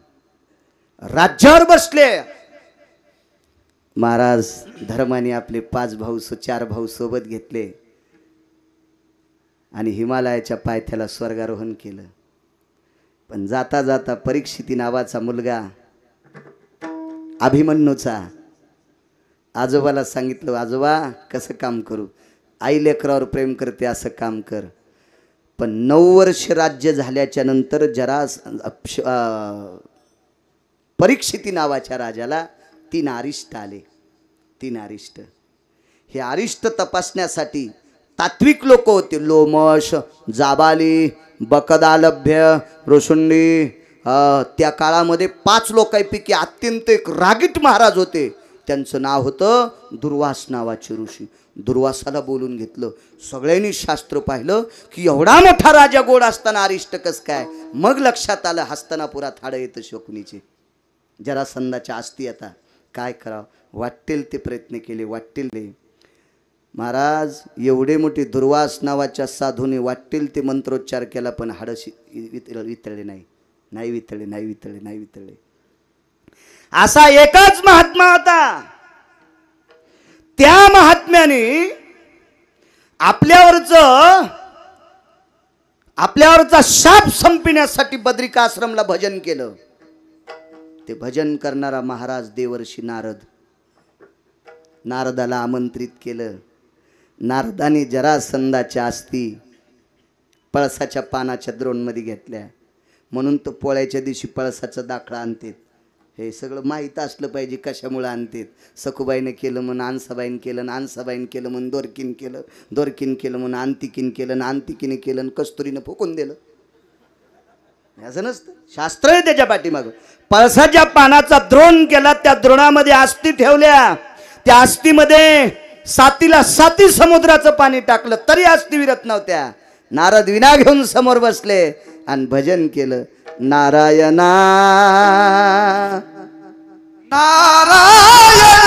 राज्यावर बसले. महाराज धर्माने आपले 5 भाऊ 4 भाऊ सोबत घेतले आणि हिमालयाच्या पायथ्याला स्वर्गारोहण केलं. पण जाता जाता परीक्षिती नावाचा मुलगा अभिमन्यूचा आजोबाला सांगितलं, आजोबा कसं काम करू? आई लेकरावर प्रेम करते असं काम कर. पण 9 वर्ष राज्य झाल्याच्या नंतर परीक्षिती नावाच्या राजाला 3 अरिष्ट आले. 3 अरिष्ट. हे अरिष्ट तपासण्यासाठी तात्विक लोक होते. लोमश, जाबाली, बकदालभ्य, रोशुंडी. त्या काळामध्ये 5 लोकांपैकी अत्यंत एक रागीट महाराज होते. त्यांचं नाव होतं दुर्वास नावाचे ऋषी. दुर्वासाला बोलून घेतलं. सगळ्यांनी शास्त्र पाहिलं की एवढा मोठा राजा गोड असताना अरिष्ट कस काय? मग लक्षात आलं हस्तिनापुरात हाडं येतं शकुनीचे. जरासंधाच्या आस्ती. आता काय करावं? वाटेल ते प्रयत्न केले, वाटेल ते. महाराज एवढे मोठे दुर्वास नावाच्या साधूने वाटेल ते मंत्रोच्चार केला पण हाडं वितळले नाही. नाही वितळले, नाही वितळले, नाही वितळले. असा एकच महात्मा होता. त्या महात्म्याने आपल्यावरचा शाप संपविण्यासाठी बद्रिका आश्रमला भजन केलं. ते भजन करणारा महाराज देवर्षी नारदाला आमंत्रित केलं. नारदाने जरासंधाच्या आस्ती पळसाच्या पानाच्या द्रोणमध्ये घेतल्या. म्हणून तो पोळ्याच्या दिवशी पळसाचा दाखला आणतात. हे सगळं माहीत असलं पाहिजे कशामुळे आणतात. सखुबाईने केलं म्हणून आणसाबाईन केलं, आणसाबाईन केलं म्हणून दोरकीन केलं, दोरकीन केलं म्हणून अंतिकीन केलं, अंतिकीने केलं आणि कस्तुरीनं फुकून दिलं. असं नसतं. शास्त्र आहे त्याच्या पाठीमागं. पळसाच्या पानाचा द्रोण केला. त्या द्रोणामध्ये आस्ती ठेवल्या. त्या आस्तीमध्ये 7 समुद्राचं पाणी टाकलं तरी आस्ती विरत नव्हत्या. नारद विना घेऊन समोर बसले आणि भजन केलं. नारायणा नारायण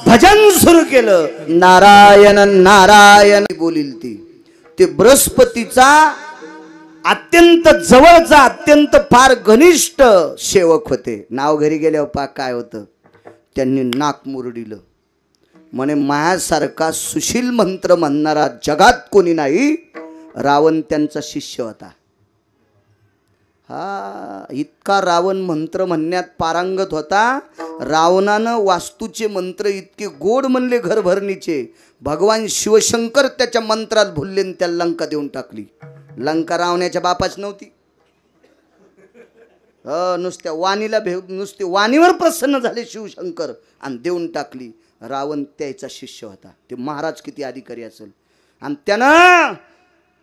भजन सुरू केलं. नारायण नारायण बोलील ते बृहस्पतीचा अत्यंत जवळचा अत्यंत फार घनिष्ठ सेवक होते. नाव घरी गेल्यावर पाक काय होतं, त्यांनी नाक मुरडिलं. म्हणे मायासारखा सुशील मंत्र म्हणणारा जगात कोणी नाही. रावण त्यांचा शिष्य होता. हा इतका रावण मंत्र म्हणण्यात पारंगत होता. रावणानं वास्तूचे मंत्र इतके गोड म्हणले घरभरणीचे. भगवान शिवशंकर त्याच्या मंत्रात भुलले त्याला लंका देऊन टाकली. लंका रावण्याच्या बापाच नव्हती. नुसत्या वाणीला नुसते वाणीवर प्रसन्न झाले शिवशंकर आणि देऊन टाकली. रावण त्याचा शिष्य होता. ते महाराज किती अधिकारी असेल. आणि त्यानं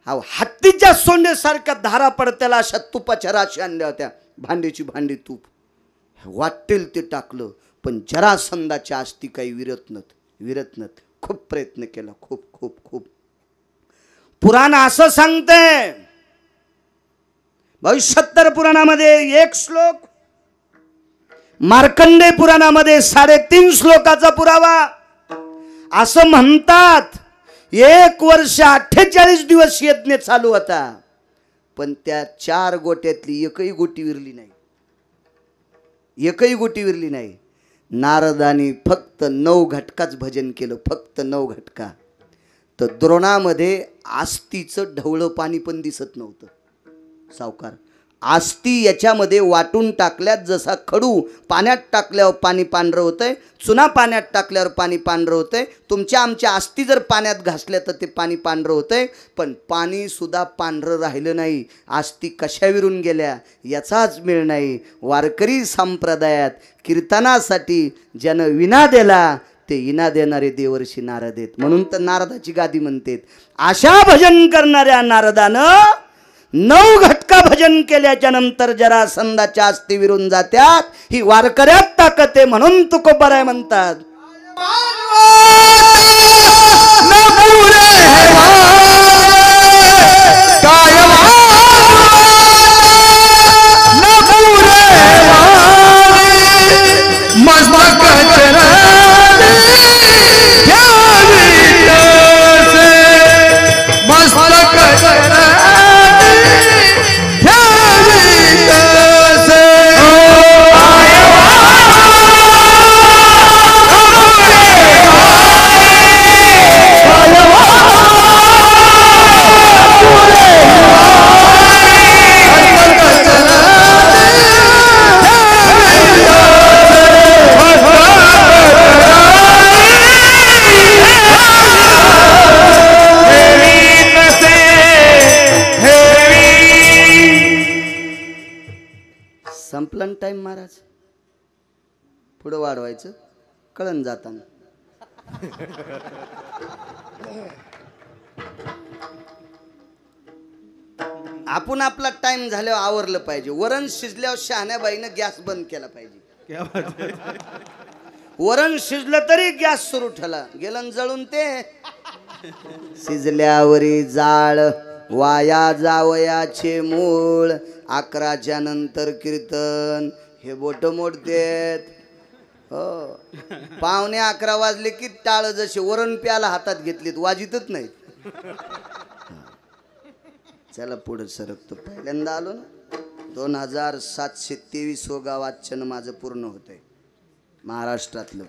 हत्तीच्या सोंडेसारख्या धारा पडत्याला अशा तुपाच्या राशी आणल्या होत्या. भांडीची भांडी तूप वाटेल ते टाकलं. पण जरासंधाच्या आस्ती काही विरत नत. खूप प्रयत्न केला. खूप खूप खूप. पुराण असं सांगते, 72 पुराणामध्ये 1 श्लोक, मार्कंडेय पुराणामध्ये 3.5 श्लोकाचा पुरावा. असं म्हणतात 1 वर्ष 48 दिवस यज्ञ चालू होता. पण त्या 4 गोट्यातली एकही गोटी विरली नाही. एकही गोटी विरली नाही. नारदानी फक्त 9 घटकाच भजन केलं. फक्त 9 घटका. तर द्रोणामध्ये आस्तीचं ढवळं पाणी पण दिसत नव्हतं. सावकार आस्ती याच्यामध्ये वाटून टाकल्यात जसा खडू पाण्यात टाकल्यावर पाणी पांढरं होतंय, चुना पाण्यात टाकल्यावर पाणी पांढरं होतंय. तुमच्या आमच्या आस्ती जर पाण्यात घासल्या तर ते पाणी पांढरं होतंय. पण पाणी सुद्धा पांढरं राहिलं नाही. आस्ती कशाविरून गेल्या याचाच मेळ नाही. वारकरी संप्रदायात कीर्तनासाठी ज्यानं विना दिला ते इना देणारे देवर्षी नारद आहेत. म्हणून तर नारदाची गादी म्हणतात. अशा भजन करणाऱ्या नारदानं 9 घटका भजन केल्याच्या नंतर जरासंधाच्या आस्ती विरून जात्यात. ही वारकऱ्यात ताकद आहे. म्हणून तुकोबाराय म्हणतात, संपलन टाइम महाराज. पुढं वाढवायचं कळण जाताना. आपण आपला टाइम झाल्यावर आवरलं पाहिजे. वरण शिजल्यावर शहाण्याबाईनं गॅस बंद केला पाहिजे. वरण शिजलं तरी गॅस सुरू ठेवला. गेलं जळून ते. शिजल्यावरी जाळ वाया जावयाचे मूळ. 11च्या नंतर कीर्तन हे बोट मोडतेत. हो 11:15 वाजले की टाळ जसे वरण प्याला हातात घेतलीत वाजितच नाहीत. चला पुढे सरकतो. पहिल्यांदा आलो ना. 2723 वाचन माझं पूर्ण होतंय महाराष्ट्रातलं.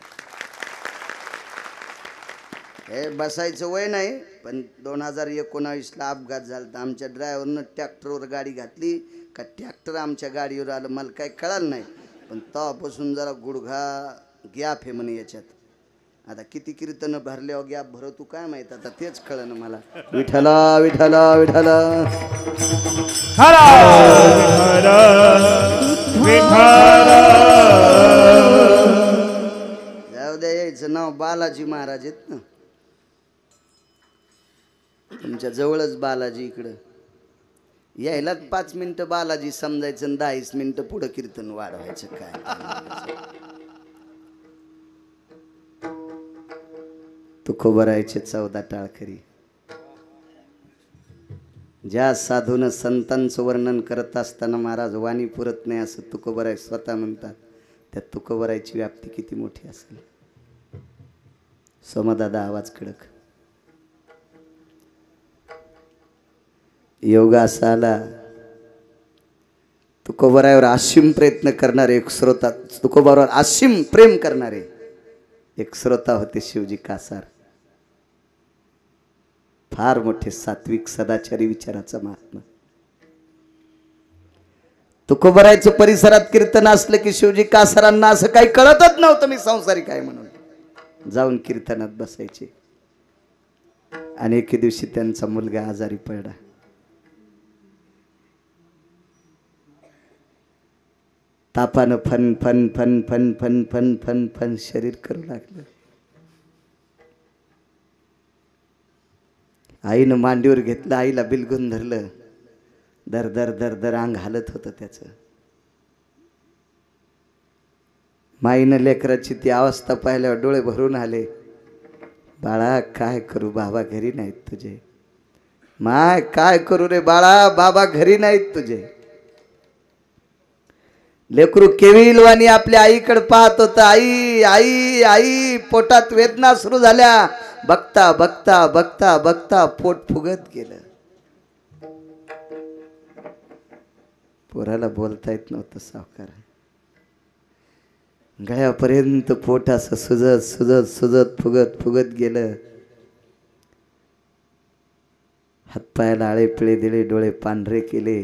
हे बसायचं वय नाही. पण 2019ला अपघात झाला तर आमच्या ड्रायव्हरनं ट्रॅक्टरवर गाडी घातली का ट्रॅक्टर आमच्या गाडीवर आलं. मला काही कळालं नाही. पण तेव्हापासून जरा गुडघा गॅप आहे म्हणे याच्यात. आता किती कीर्तन भरल्यावर गॅप भरतो काय माहित. आता तेच कळलं मला. विठला विठला विठला जाऊ द्या. यायचं नाव बालाजी महाराज आहेत ना. तुमच्या जवळच बालाजी इकडं यायला 5 मिनिटं बालाजी समजायचं आणि 10 मिनिटं पुढं कीर्तन वाढवायचं काय. तुकोबरायचे 14 टाळकरी. ज्या साधून संतांचं वर्णन करत असताना महाराज वाणी पुरत नाही असं तुकोबराय स्वतः म्हणतात. त्या तुकोबरायची व्याप्ती किती मोठी असेल. सोमदादा आवाज कडक. योगासाला तुकोबरावर असीम प्रयत्न करणारे एक श्रोता, तुकोबरावर असीम प्रेम करणारे एक श्रोता होते शिवजी कासार. फार मोठे सात्विक सदाचारी विचाराचा महात्मा. तुकोबरायचं परिसरात कीर्तन असलं की शिवजी कासारांना असं काही कळतच नव्हतं मी संसारिक आहे म्हणून. जाऊन कीर्तनात बसायचे. आणि एके दिवशी त्यांचा मुलगा आजारी पडला. तापानं फन फन फन फन फन फन फन फन शरीर करू लागलं. आईनं मांडीवर घेतलं, आईला बिलगून धरलं. दर दर दर दर अंग हालत होतं त्याचं. माईनं लेकराची ती अवस्था पाहिल्यावर डोळे भरून आले. बाळा काय करू, बाबा घरी नाहीत तुझे. माय काय करू रे बाळा, बाबा घरी नाहीत तुझे. लेकरू केविलवाणी आपल्या आईकडे पाहत होतं. आई आई आई. पोटात वेदना सुरू झाल्या. बघता बघता बघता बघता पोट फुगत गेलं. पोराला बोलता येत नव्हतं सावकार. गळ्यापर्यंत पोट असं सुजत सुजत सुजत फुगत फुगत गेलं. हातपायाला आळे पिळे दिले, डोळे पांढरे केले,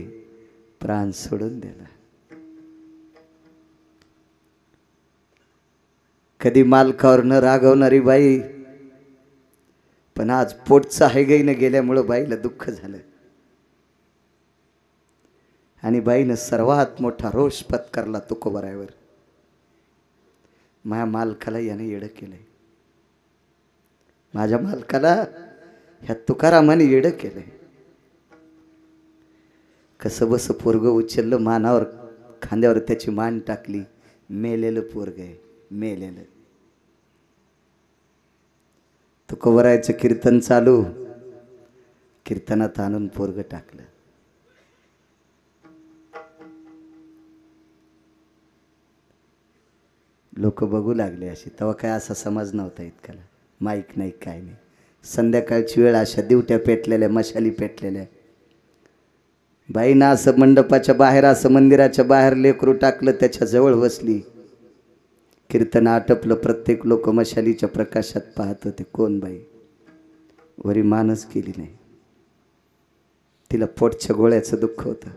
प्राण सोडून दिला. कधी मालकावर न रागवणारी बाई, पण आज पोटचं हायगाईनं गेल्यामुळं बाईला दुःख झालं. आणि बाईनं सर्वात मोठा रोष पत्करला तुकोबरायवर. माझ्या मालकाला याने येडं केलंय. माझ्या मालकाला ह्या तुकारामाने येडं केलंय. कसं बस पोरग उचललं, मानावर खांद्यावर त्याची मान टाकली. मेलेलं पोरग आहे, मेलेलं. तुकोबरायचं कीर्तन चालू. कीर्तनात आणून पोरग टाकलं. लोक बघू लागले अशी. तेव्हा काय असा समज नव्हता इतकाला. माईक नाही काय नाही. संध्याकाळची वेळ, अशा दिवट्या पेटलेल्या, मशाली पेटलेल्या. बाईनं असं मंडपाच्या बाहेर, असं मंदिराच्या बाहेर लेकरू टाकलं, त्याच्या जवळ बसली. कीर्तन आटपलं. प्रत्येक लोक मशालीच्या प्रकाशात पाहत होते. कोण बाई? वरी मानच केली नाही. तिला पोटच्या गोळ्याचं दुःख होतं.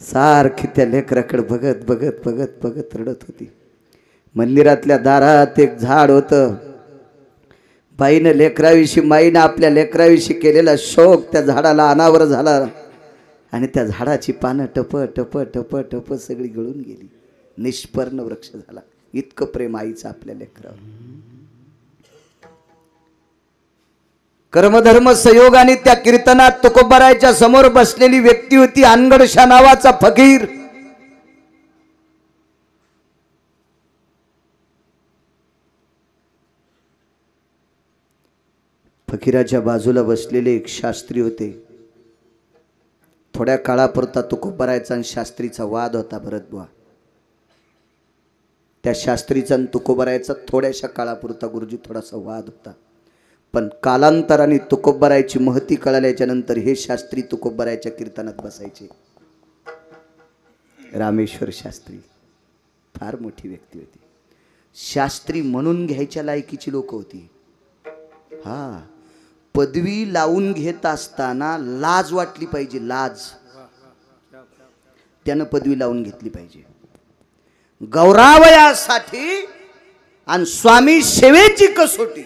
सारखी त्या लेकराकडे बघत बघत बघत बघत रडत होती. मंदिरातल्या दारात एक झाड होतं. बाईनं लेकराविषयी, माईनं आपल्या लेकराविषयी केलेला शोक त्या झाडाला अनावर झाला. आणि त्या झाडाची पानं टप टप टप टप सगळी गळून गेली. निष्पर्ण वृक्ष झाला. इतकं प्रेम आईचं आपल्या लेकरावर. कर्मधर्म संयोगाने त्या कीर्तनात तुकोबरायच्या समोर बसलेली व्यक्ती होती अनगडशा नावाचा फकीर. फकीराच्या बाजूला बसलेले एक शास्त्री होते. थोड्या काळापुरता तुकोबरायचा आणि शास्त्रीचा वाद होता भरतबुवा. त्या शास्त्रीचा आणि तुकोबरायचा थोड्याशा काळापुरता गुरुजी थोडासा वाद होता. पण कालांतराने तुकोबरायची महती कळाल्याच्या नंतर हे शास्त्री तुकोबरायच्या कीर्तनात बसायचे. रामेश्वर शास्त्री फार मोठी व्यक्ती होती. शास्त्री म्हणून घ्यायच्या लायकीची लोक होती. हा, पदवी लावून घेत असताना लाज वाटली पाहिजे. लाज. त्यानं पदवी लावून घेतली पाहिजे. गौरवायासाठी आणि स्वामी सेवेची कसोटी.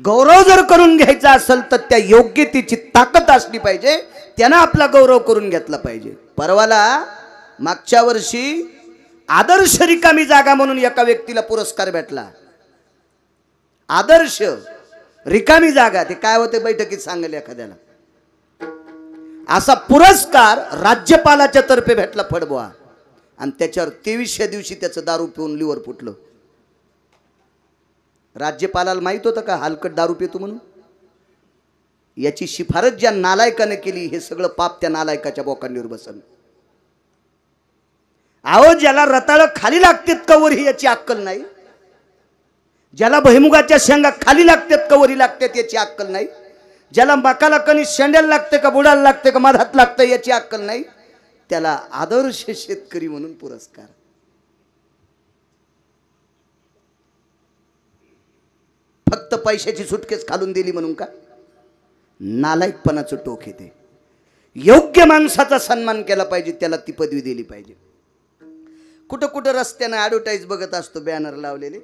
गौरव जर करून घ्यायचा असेल तर त्या योग्यतेची ताकद असली पाहिजे. त्यानं आपला गौरव करून घेतला पाहिजे. परवाला मागच्या वर्षी आदर्श रिकामी जागा म्हणून एका व्यक्तीला पुरस्कार भेटला. आदर्श रिकामी जागा, ते काय होते बैठकीत सांगेल एखाद्याला. असा पुरस्कार राज्यपालाच्या तर्फे भेटला फडबुवा, आणि त्याच्यावर 23व्या दिवशी त्याचं दारू पिऊन लिव्हर फुटलं. राज्यपालाला माहित होतं का हलकट दारू पितो म्हणून? याची शिफारस ज्या नालायकाने केली, हे सगळं पाप त्या नालायकाच्या बोकांवर बसल. अहो, ज्याला रताळ खाली लागतात कवरी याची अक्कल नाही, ज्याला भैमुगाच्या शेंगा खाली लागतात कवरी लागतात याची अक्कल नाही, ज्याला मकाला कणी शेंड्याला लागते का बुडाला लागते का मधात लागते याची अक्कल नाही, त्याला आदर्श शेतकरी म्हणून पुरस्कार. फक्त पैशाची सुटकेस खालून दिली म्हणून का? नालायकपणाचं टोक येते. योग्य माणसाचा सन्मान केला पाहिजे, त्याला ती पदवी दिली पाहिजे. कुठं कुठं रस्त्यानं ॲडव्हर्टाईज बघत असतो बॅनर लावलेले.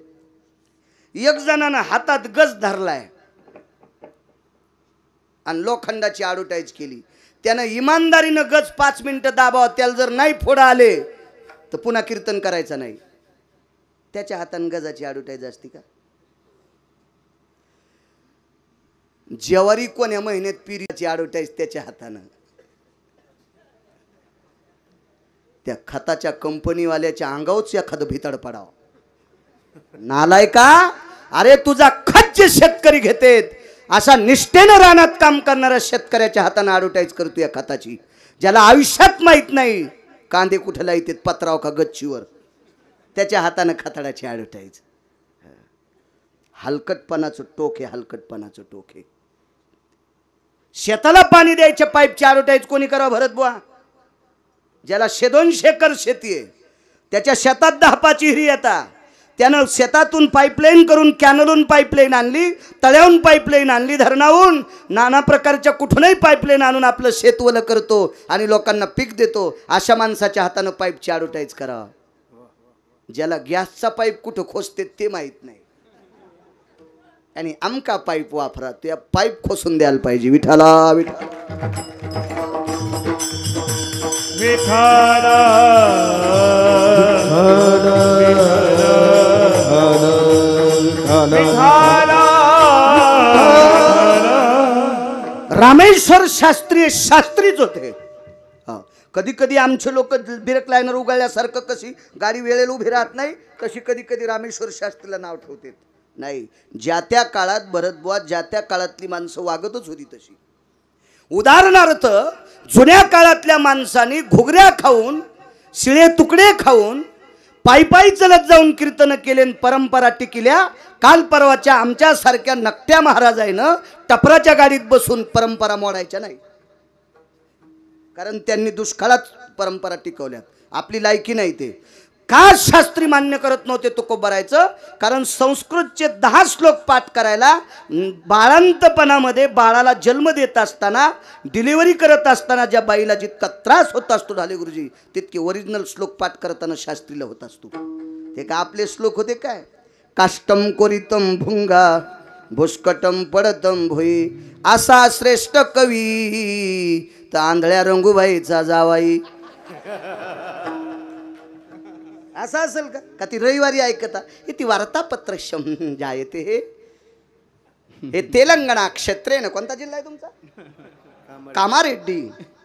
एक जणानं हातात गज धरलाय आणि लोखंडाची ॲडव्हर्टाईज केली. त्यानं इमानदारीनं गज 5 मिनिटं दाबावं, त्याला जर नाही फोडा आले तर पुन्हा कीर्तन करायचं नाही. त्याच्या हातानं गजाची ॲडव्हर्टाईज असते का? ज्वारी कोण्या महिन्यात पिरीची ॲडव्हर्टाईज त्याच्या हातानं. त्या खताच्या कंपनीवाल्याच्या अंगावच एखादं भितड पडावं. नालायका, अरे तुझा खत जे शेतकरी घेतेत, असा निष्ठेनं रानात काम करणाऱ्या शेतकऱ्याच्या हातानं ॲडव्हर्टाईज करतो या खताची, ज्याला आयुष्यात माहित नाही कांदे कुठे लावतात पत्राव का गच्चीवर, त्याच्या हातानं खताडाची ॲडव्हर्टाईज. हलकटपणाचं टोक आहे, हलकटपणाचं टोक आहे. शेताला पाणी द्यायच्या पाईपची ॲडव्हर्टाईज कोणी करावं भरत बुवा? ज्याला 100-200 एकर शेती आहे, त्याच्या शेतात 10-5 विहिरी येतात, त्यानं शेतातून पाईपलाईन करून कॅनलून पाईपलाईन आणली, तळ्याहून पाईपलाईन आणली, धरणाहून नाना प्रकारच्या कुठूनही पाईपलाईन आणून आपलं शेत वलं करतो आणि लोकांना पीक देतो. अशा माणसाच्या हातानं पाईपची ॲडव्हर्टाईज करावा. ज्याला गॅसचा पाईप कुठं खोसते ते माहीत नाही, आणि आमका पाईप वापरा, तो या पाईप खोसून द्यायला पाहिजे. विठाला विठाला विठाला रामेश्वर शास्त्री शास्त्रीच होते. कधी कधी आमचे लोक ब्रेक लाईनर उगाळल्यासारखं कशी गाडी वेळेला उभी राहत नाही, तशी कधी कधी रामेश्वर शास्त्रीला नाव ठेवते. नाही, ज्या त्या काळात भरतबुवा, ज्या त्या काळातली माणसं वागतच होती तशी. उदाहरणार्थ, जुन्या काळातल्या माणसांनी घुगऱ्या खाऊन, शिळे तुकडे खाऊन, पायी चलत जाऊन कीर्तन केले, परंपरा टिकल्या. काल परवाच्या आमच्यासारख्या नकट्या महाराजांनं टपराच्या गाडीत बसून परंपरा मोडायच्या नाही, कारण त्यांनी दुष्काळात परंपरा टिकवल्यात. आपली लायकी नाही. ते का शास्त्री मान्य करत नव्हते तुकोबारायचं? कारण संस्कृतचे 10 श्लोक पाठ करायला बाळांतपणामध्ये, बाळाला जन्म देत असताना, डिलिव्हरी करत असताना ज्या बाईला जितका त्रास होत असतो ढाले गुरुजी, तितके ओरिजिनल श्लोक पाठ करताना शास्त्रीला होत असतो. ते का आपले श्लोक होते काय? काष्टम कोरितम भुंगा भुष्कटम पडतम भुई, असा श्रेष्ठ कवी तर आंधळ्या रंगूबाईचा जावाई. असं असेल का? का ती रविवारी ऐकता ती वार्तापत्र जायते. हे तेलंगणा क्षेत्रेन, कोणता जिल्हा आहे तुमचा? कामारेड्डी.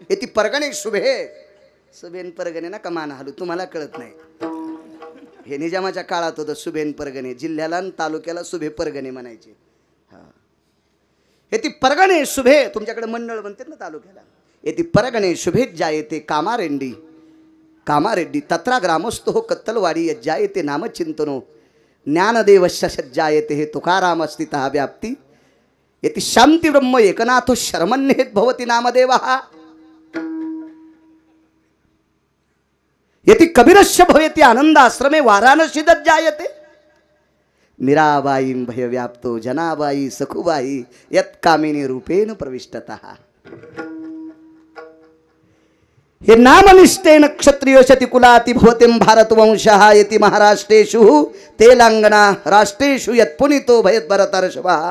हे ती परगणे शुभे सुबेन परगणे ना कमान हालू, तुम्हाला कळत नाही. हे निजामाच्या काळात होतं. सुबेन परगणे, जिल्ह्याला आणि तालुक्याला सुभे परगणे म्हणायचे. हे ती परगणे शुभे, तुमच्याकडे मंडळ म्हणतात ना तालुक्याला. हे ती परगणे शुभे जायते कामारेड्डी. कामारेड्डी तत्रा ग्रामस्थो हो कत्तलवाडी यज्जायते नामचिंतनो ज्ञानदेवस्य सज्जायते हे तुकाराम स्थितः व्याप्ती यति शांती ब्रह्म एकनाथो शर्मन्येत भवति नामदेवः यति कबीरस्य भवति आनंदाश्रमे वाराणसी जायते मीराबाई भय व्याप्तो जनाबाई सखुबाई यत् कामिनी रूपेण प्रविष्टतः. हे नामनिष्ठेन क्षत्रियोशति कुलाति भवतिं भारतवंशः यति महाराष्ट्रेषु तेलंगना राष्ट्रेषु यत् पुनितो भयत् भरतर्षभः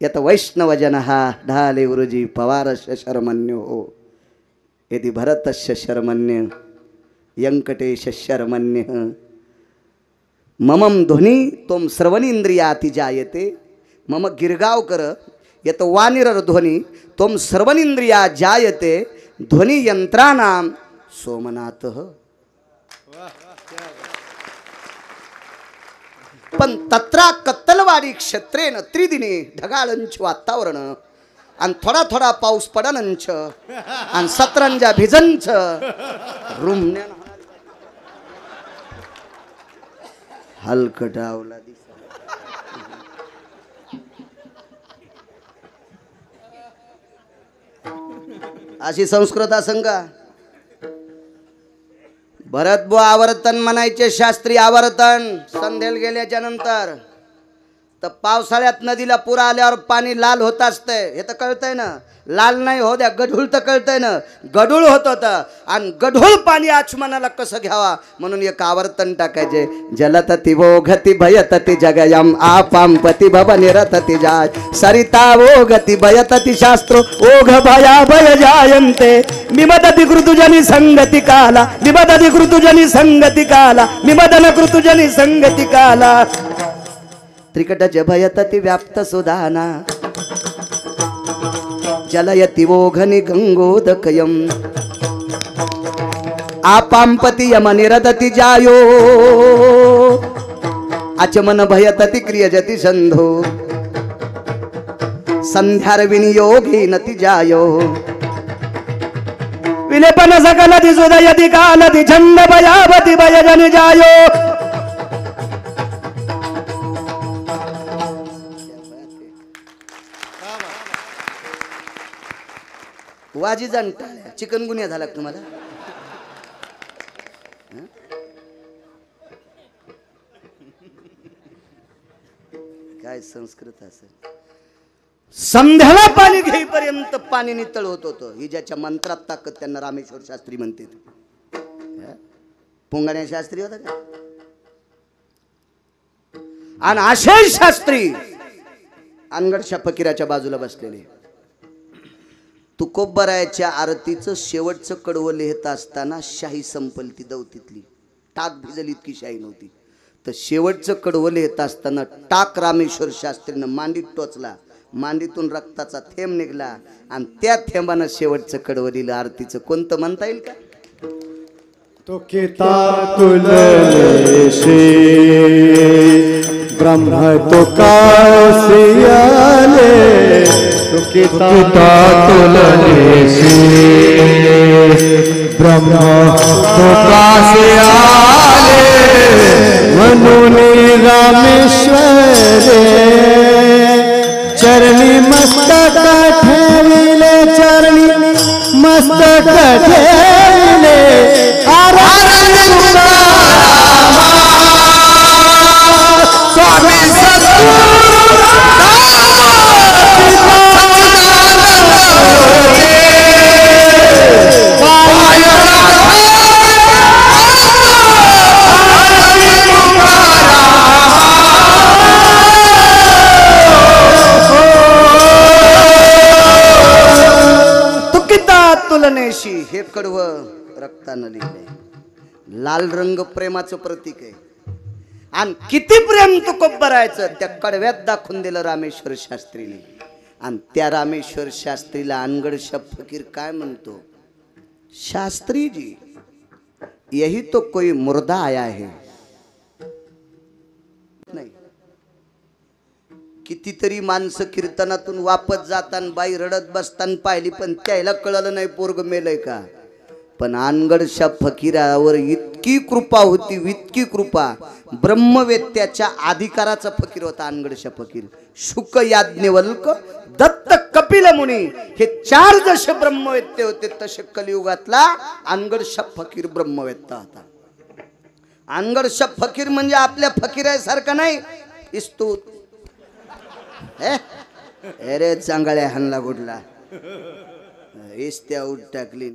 यत् वैष्णवजनः ढाले गुरुजी पवारस्य शर्मन्यो यदि भरतस्य शर्मन्य यंकटेश शर्मन्य ममम ध्वनि त्वं श्रवणेन्द्रियाति जायते मम गिरगावकर यत वानिरर ध्वनी तोम सर्वनिंद्रिया जायते ध्वनी यंत्राणां सोमनाथः. पण तत्रा कत्तलवाडी क्षेत्रेन त्रिदिने ढगाळंच वातावरण आणि थोडा थोडा पाऊस पडनंच आणि सतरंजा भिजंच रुमण्यान हलकटावला दिसा. अशी संस्कृत असंगा. भरतबुवा आवर्तन म्हणायचे, शास्त्री आवर्तन. संध्येला गेल्याच्या नंतर तर पावसाळ्यात नदीला पूर आल्यावर पाणी लाल होत असतंय, हे तर कळतंय ना. लाल नाही हो द्या, गढूळ तर कळतंय ना. गढूळ होत होतं आणि गढूळ पाणी आचमनाला कसं घ्यावा म्हणून एक आवर्तन टाकायचे. जलतति वोघति भयतति जगयम आपाम पति भव निरतति जाय सरिता वोघति भयतति शास्त्रो ओघ भया भय जायन्ते मिमदति कृतुजनि संगति काला मिमदति कृतुजनि संगति काला मिमदन कृतुजनि संगति काला त्रिकटज भयतति व्याप्त सुधाना जलयति वोघनि गंगोदकयम आपांपति यम निरदति जायो अचमन भयतति क्रियजति संधो संध्यार विनियोगी नति जायो विलेपन सकलति सुदयति कालति छंद भयावति भयजन जायो. वाजी जाणता चिकनगुन्या झाला तुम्हाला. काय संस्कृत असेल. संध्याला पाणी घेईपर्यंत पाणी नितळ होत होतं. ही ज्याच्या मंत्रात ताकद त्यांना रामेश्वर शास्त्री म्हणते. पुंगाण्या शास्त्री होता का. आणि आशय शास्त्री अनगडच्या फकीराच्या बाजूला बसलेले. तुकोबरायाच्या आरतीचं शेवटचं कडवं लिहित असताना शाही संपल ती दौतीतली. टाक भिजली इतकी शाही नव्हती. तर शेवटचं कडवं लिहित असताना टाक रामेश्वर शास्त्रीनं मांडीत टोचला. मांडीतून रक्ताचा थेंब निघाला आणि त्या थेंबानं शेवटचं कडवं लिहिलं. आरतीचं कोणतं म्हणता येईल का. तो किता तुलसी ब्रह्म तो कासियाले तो किता तुलसी ब्रह्म तो कासियाले मनुनी रामेश्वरे चरणी मस्तक ठेविले चरणी मस्तक ठेविले स्वामी तुलनेशी हे कडवं रक्तानं लिहिलंय. लाल रंग प्रेमाचं प्रतीक आहे. आणि किती प्रेम तुकोबरायचं त्या कडव्यात दाखवून दिलं रामेश्वर शास्त्रीने. आणि त्या रामेश्वर शास्त्रीला अनगडशा फकीर काय म्हणतो. शास्त्री जी यही तो कोई मुर्दा आया है. नाही कितीतरी माणसं कीर्तनातून वापस जाताना बाई रडत बसताना पाहिली पण त्याला कळलं नाही पोरग मेलय का. पण अनगडशा फकीरावर इतकी कृपा होती, इतकी कृपा. ब्रह्मवेत्याच्या अधिकाराचा फकीर होता अनगडशा फकीर. शुक याज्ञवल्क दत्त कपिल मुनी हे चार जसे ब्रह्मवेत्ते होते तसे कलियुगातला अनगडशा फकीर ब्रह्मवेत्ता होता. अनगडशा फकीर म्हणजे आपल्या फकीरासारखा नाही. इस्तूत अरे चांगल्या हल्ला गुडला इस्त्या उठ टाकली.